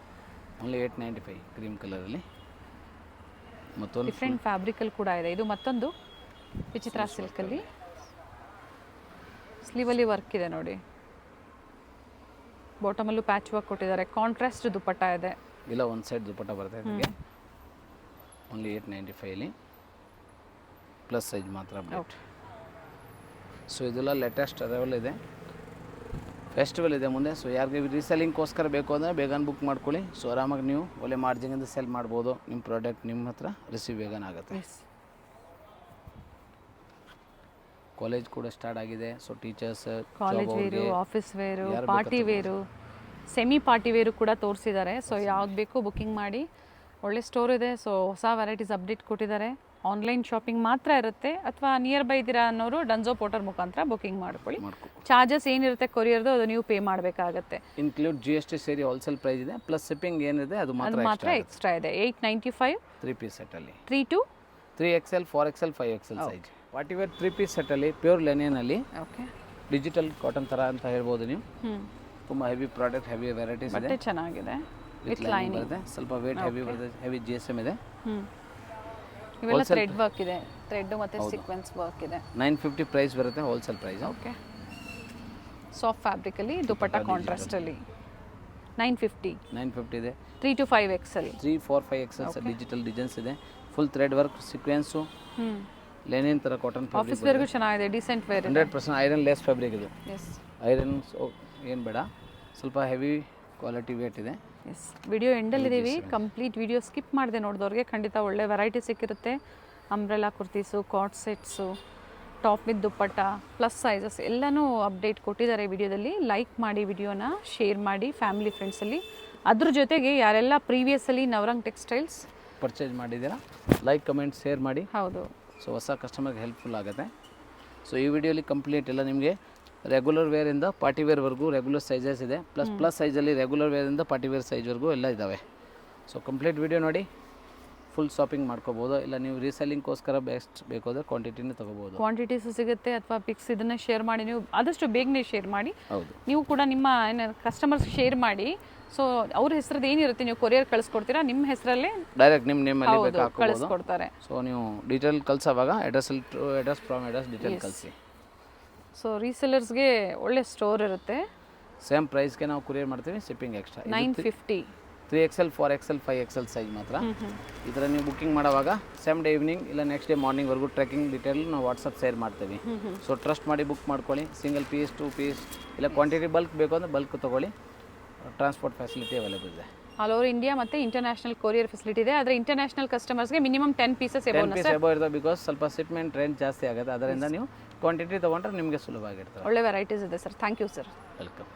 ಓನ್ಲಿ 895 ಕ್ರೀಮ್ ಕಲರಲ್ಲಿ. ಮತ್ತೊಂದು ಡಿಫ್ರೆಂಟ್ ಫ್ಯಾಬ್ರಿಕಲ್ಲಿ ಕೂಡ ಇದೆ. ಇದು ಮತ್ತೊಂದು ವಿಚಿತ್ರ ಸಿಲ್ಕಲ್ಲಿ ಸ್ಲೀವಲ್ಲಿ ವರ್ಕ್ ಇದೆ ನೋಡಿ. ಬಾಟಮಲ್ಲೂ ಪ್ಯಾಚ್ ವರ್ಕ್ ಕೊಟ್ಟಿದ್ದಾರೆ. ಕಾಂಟ್ರಾಸ್ಟ್ ದುಪ್ಪಟ್ಟ ಇದೆ. ಇಲ್ಲ ಒಂದು ಸೈಡ್ ದುಪ್ಪಟ್ಟ ಬರುತ್ತೆ ಇದಕ್ಕೆ. ಓನ್ಲಿ 895 ಪ್ಲಸ್ ಸೈಜ್ ಮಾತ್ರ ಅಪ್ಡೇಟ್. ಸೊ ಇದೆಲ್ಲ ಲೇಟೆಸ್ಟ್ ಅರೈವಲ್ ಇದೆ, ಫೆಸ್ಟಿವಲ್ ಇದೆ ಮುಂದೆ. ಸೊ ಯಾರಿಗೆ ರೀಸೆಲ್ಲಿಂಗ್ಗೋಸ್ಕರ ಬೇಕು ಅಂದರೆ ಬೇಗನೆ ಬುಕ್ ಮಾಡ್ಕೊಳ್ಳಿ. ಸೊ ಆರಾಮಾಗಿ ನೀವು ಒಳ್ಳೆ ಮಾರ್ಜಿನಿಂದ ಸೆಲ್ ಮಾಡ್ಬೋದು. ನಿಮ್ಮ ಪ್ರಾಡಕ್ಟ್ ನಿಮ್ಮ ಹತ್ರ ರಿಸೀವ್ ಬೇಗನೆ ಆಗುತ್ತೆ. ಕಾಲೇಜ್ ಕೂಡ ಸ್ಟಾರ್ಟ್ ಆಗಿದೆ. So teachers, college wear, office wear, party wear, semi party wear ಕೂಡ ತೋರಿಸಿದ್ದಾರೆ. ಸೊ ಯಾವ್ದು ಬೇಕು ಬುಕ್ಕಿಂಗ್ ಮಾಡಿ. ಒಳ್ಳೆ ಸ್ಟೋರ್ ಇದೆ. ಸೊ ಹೊಸ ವೆರೈಟೀಸ್ ಅಪ್ಡೇಟ್ ಕೊಟ್ಟಿದ್ದಾರೆ. ಆನ್ಲೈನ್ ಶಾಪಿಂಗ್ ಮಾತ್ರ ಇರುತ್ತೆ, ಅಥವಾ ನಿಯರ್ ಬೈ ಇದ್ದೀರಾ ಅನ್ನೋರು ಡನ್ಜೋ ಪೋರ್ಟರ್ ಮುಖಾಂತರ ಬುಕ್ಕಿಂಗ್ ಮಾಡ್ಕೊಳ್ಳಿ. ಚಾರ್ಜಸ್ ಏನಿರುತ್ತೆ ಕೊರಿಯರ್ದು ಅದು ನೀವು ಪೇ ಮಾಡಬೇಕಾಗತ್ತೆ. ಇನ್ಕ್ಲೂಡ್ GST ಸೇರಿ ಹೋಲ್ಸೇಲ್ ಪ್ರೈಸ್ ಇದೆ, ಪ್ಲಸ್ ಶಿಪ್ಪಿಂಗ್ ಏನಿದೆ ಅದು ಮಾತ್ರ ಎಕ್ಸ್ಟ್ರಾ ಇದೆ. 895 3 ಪೀಸ್ ಸೆಟ್ಟಲ್ಲಿ 3 to 3XL, 4XL, 5XL size. Party wear 3 piece ಸೆಟ್ಟಲ್ಲಿ ಪ್ಯೂರ್ ಲೆನಿನಲ್ಲಿ ಓಕೆ, ಡಿಜಿಟಲ್ ಕಾಟನ್ ಥರ ಅಂತ ಹೇಳ್ಬೋದು ನೀವು. ತುಂಬ ಹೆವಿ ಪ್ರಾಡಕ್ಟ್, ಹೆವಿ ವೆರೈಟೀಸ್ ಇದೆ. ಚೆನ್ನಾಗಿದೆ ವಿತ್ ಲೈನಿಂಗ್ ಬರುತ್ತೆ. ಸ್ವಲ್ಪ ವೇಟ್ ಹೆವಿ ಬರುತ್ತೆ. ಹೆವಿ GSM ಇದೆ. ಇವೆಲ್ಲ ಥ್ರೆಡ್ ವರ್ಕ್ ಇದೆ, ಥ್ರೆಡ್ ಮತ್ತೆ ಸೀಕ್ವೆನ್ಸ್ ವರ್ಕ್ ಇದೆ. 950 ಪ್ರೈಸ್ ಬರುತ್ತೆ wholesale price. Okay, soft fabric ಅಲ್ಲಿ ದುಪ್ಪಟ್ಟ ಕಾಂಟ್ರಾಸ್ಟ್ ಅಲ್ಲಿ 950 ಇದೆ. 3 to 5 XL, 3, 4, 5 XL digital designs ಇದೆ. Full thread work, sequins, linen ಥರ ಕಾಟನ್ ಫ್ಯಾಬ್ರಿಕ್. ಆಫೀಸ್ ವೇರ್ಗೂ ಚೆನ್ನಾಗಿದೆ, decent wear. 100% iron less fabric ಇದು. ಎಸ್, ಐರನ್ ಏನು ಬೇಡ, ಸ್ವಲ್ಪ ಹೆವಿ ಕ್ವಾಲಿಟಿ ವೇಟ್ ಇದೆ. ಎಸ್, ವಿಡಿಯೋ ಎಂಡಲ್ಲಿದ್ದೀವಿ. ಕಂಪ್ಲೀಟ್ ವಿಡಿಯೋ ಸ್ಕಿಪ್ ಮಾಡಿದೆ ನೋಡಿದವ್ರಿಗೆ ಖಂಡಿತ ಒಳ್ಳೆ ವೆರೈಟಿ ಸಿಕ್ಕಿರುತ್ತೆ. ಅಂಬ್ರೆಲಾ ಕುರ್ತೀಸು, ಕಾಟ್ sets, top with dupatta, plus sizes ಎಲ್ಲನೂ ಅಪ್ಡೇಟ್ ಕೊಟ್ಟಿದ್ದಾರೆ ವಿಡಿಯೋದಲ್ಲಿ. ಲೈಕ್ ಮಾಡಿ, ವಿಡಿಯೋನ ಶೇರ್ ಮಾಡಿ ಫ್ಯಾಮಿಲಿ ಫ್ರೆಂಡ್ಸಲ್ಲಿ. ಅದ್ರ ಜೊತೆಗೆ ಯಾರೆಲ್ಲ ಪ್ರೀವಿಯಸ್ಸಲ್ಲಿ ನವರಂಗ್ ಟೆಕ್ಸ್ಟೈಲ್ಸ್ ಪರ್ಚೇಸ್ ಮಾಡಿದ್ದೀರಾ, ಲೈಕ್, ಕಮೆಂಟ್, ಶೇರ್ ಮಾಡಿ. ಹೌದು. ಸೊ ಹೊಸ ಕಸ್ಟಮರ್ಗೆ ಹೆಲ್ಪ್ಫುಲ್ ಆಗುತ್ತೆ. ಸೊ ಈ ವಿಡಿಯೋಲಿ ಕಂಪ್ಲೀಟ್ ಎಲ್ಲ ನಿಮಗೆ ರೆಗ್ಯುಲರ್ ವೇರಿಂದ ಪಾರ್ಟಿ ವೇರ್ವರೆಗೂ ರೆಗ್ಯುಲರ್ ಸೈಜಸ್ ಇದೆ, ಪ್ಲಸ್ ಸೈಜಲ್ಲಿ ರೆಗ್ಯುಲರ್ ವೇರಿಂದ ಪಾರ್ಟಿ ವೇರ್ ಸೈಜ್ವರೆಗೂ ಎಲ್ಲ ಇದ್ದಾವೆ. ಸೊ ಕಂಪ್ಲೀಟ್ ವಿಡಿಯೋ ನೋಡಿ ಫುಲ್ ಶಾಪಿಂಗ್ ಮಾಡ್ಕೋಬೋದು. ಇಲ್ಲ ನೀವು ರೀಸೆಲ್ಲಿಂಗ್ಗೋಸ್ಕರ ಬೆಸ್ಟ್ ಬೇಕು ಅಂದರೆ ಕ್ವಾಂಟಿಟಿನೇ ತೊಗೋಬೋದು. ಕ್ವಾಂಟಿಟೀಸು ಸಿಗುತ್ತೆ ಅಥವಾ ಪಿಕ್ಸ್ ಇದನ್ನು ಶೇರ್ ಮಾಡಿ, ನೀವು ಆದಷ್ಟು ಬೇಗನೆ ಶೇರ್ ಮಾಡಿ. ಹೌದು, ನೀವು ಕೂಡ ನಿಮ್ಮ ಕಸ್ಟಮರ್ಸ್ ಶೇರ್ ಮಾಡಿ. ಸೊ ಅವ್ರ ಹೆಸರದ್ದು ಏನಿರುತ್ತೆ ನೀವು ಕೊರಿಯರ್ ಕಳಿಸ್ಕೊಡ್ತೀರಾ, ನಿಮ್ಮ ಹೆಸರಲ್ಲೇ ಡೈರೆಕ್ಟ್ ನಿಮ್ಮ ನೇಮಲ್ಲಿ ಬೇಕು ಹಾಕೋಬೋದು. ಕಳಿಸ್ಕೊಡ್ತಾರೆ. ಸೊ ನೀವು ಡೀಟೇಲ್ ಕಳ್ಸೋವಾಗ ಅಡ್ರೆಸ್ ಫ್ರಮ್ ಅಡ್ರೆಸ್ ಡೀಟೇಲ್ ಕಳಿಸಿ. ಸೊ ರೀಸೆಲರ್ಸ್ಗೆ ಒಳ್ಳೆ ಸ್ಟೋರ್ ಇರುತ್ತೆ. ಸೇಮ್ ಪ್ರೈಸ್ಗೆ ನಾವು ಕೊರಿಯರ್ ಮಾಡ್ತೀವಿ, shipping extra. 950 3XL 4XL 5XL size ಮಾತ್ರ. ಈ ಥರ ನೀವು ಬುಕ್ಕಿಂಗ್ ಮಾಡೋವಾಗ ಸೇಮ್ ಡೇ ಈವ್ನಿಂಗ್ ಇಲ್ಲ ನೆಕ್ಸ್ಟ್ ಡೇ ಮಾರ್ನಿಂಗ್ವರೆಗೂ ಟ್ರ್ಯಾಕಿಂಗ್ ಡೀಟೇಲ್ ನಾವು ವಾಟ್ಸಪ್ ಶೇರ್ ಮಾಡ್ತೀವಿ. ಸೊ ಟ್ರಸ್ಟ್ ಮಾಡಿ ಬುಕ್ ಮಾಡ್ಕೊಳ್ಳಿ. ಸಿಂಗಲ್ ಪೀಸ್ 2 ಪೀಸ್ ಇಲ್ಲ ಕ್ವಾಂಟಿಟಿ ಬಲ್ಕ್ ಬೇಕು ಅಂದರೆ ಬಲ್ಕ್ ತೊಗೊಳ್ಳಿ. ಟ್ರಾನ್ಸ್ಪೋರ್ಟ್ ಫೆಸಿಲಿಟಿ ಅವೈಲೇಬಲ್ ಇದೆ. ಆಲ್ ಓವರ್ ಇಂಡಿಯಾ ಮತ್ತು ಇಂಟರ್ನ್ಯಾಷನಲ್ ಕೊರಿಯರ್ ಫೆಸಿಲಿಟಿ ಇದೆ. ಆದರೆ ಇಂಟರ್ನ್ಯಾಷನಲ್ ಕಸ್ಟಮರ್ಸ್ಗೆ ಮಿನಿಮಮ್ 10 ಪೀಸಸ್ ಎಬೋ ಇರ್ತದೆ, ಬಿಕಾಸ್ ಸ್ವಲ್ಪ ಶಿಪ್ಮೆಂಟ್ ರೇಂಜ್ ಜಾಸ್ತಿ ಆಗುತ್ತೆ. ಅದರಿಂದ ನೀವು ಕ್ವಾಂಟಿಟಿ ತೊಗೊಂಡ್ರೆ ನಿಮಗೆ ಸುಲಭ ಆಗಿರ್ತದೆ. ಒಳ್ಳೆ ವೆರೈಟೀಸ್ ಇದೆ sir. Thank you sir. Welcome.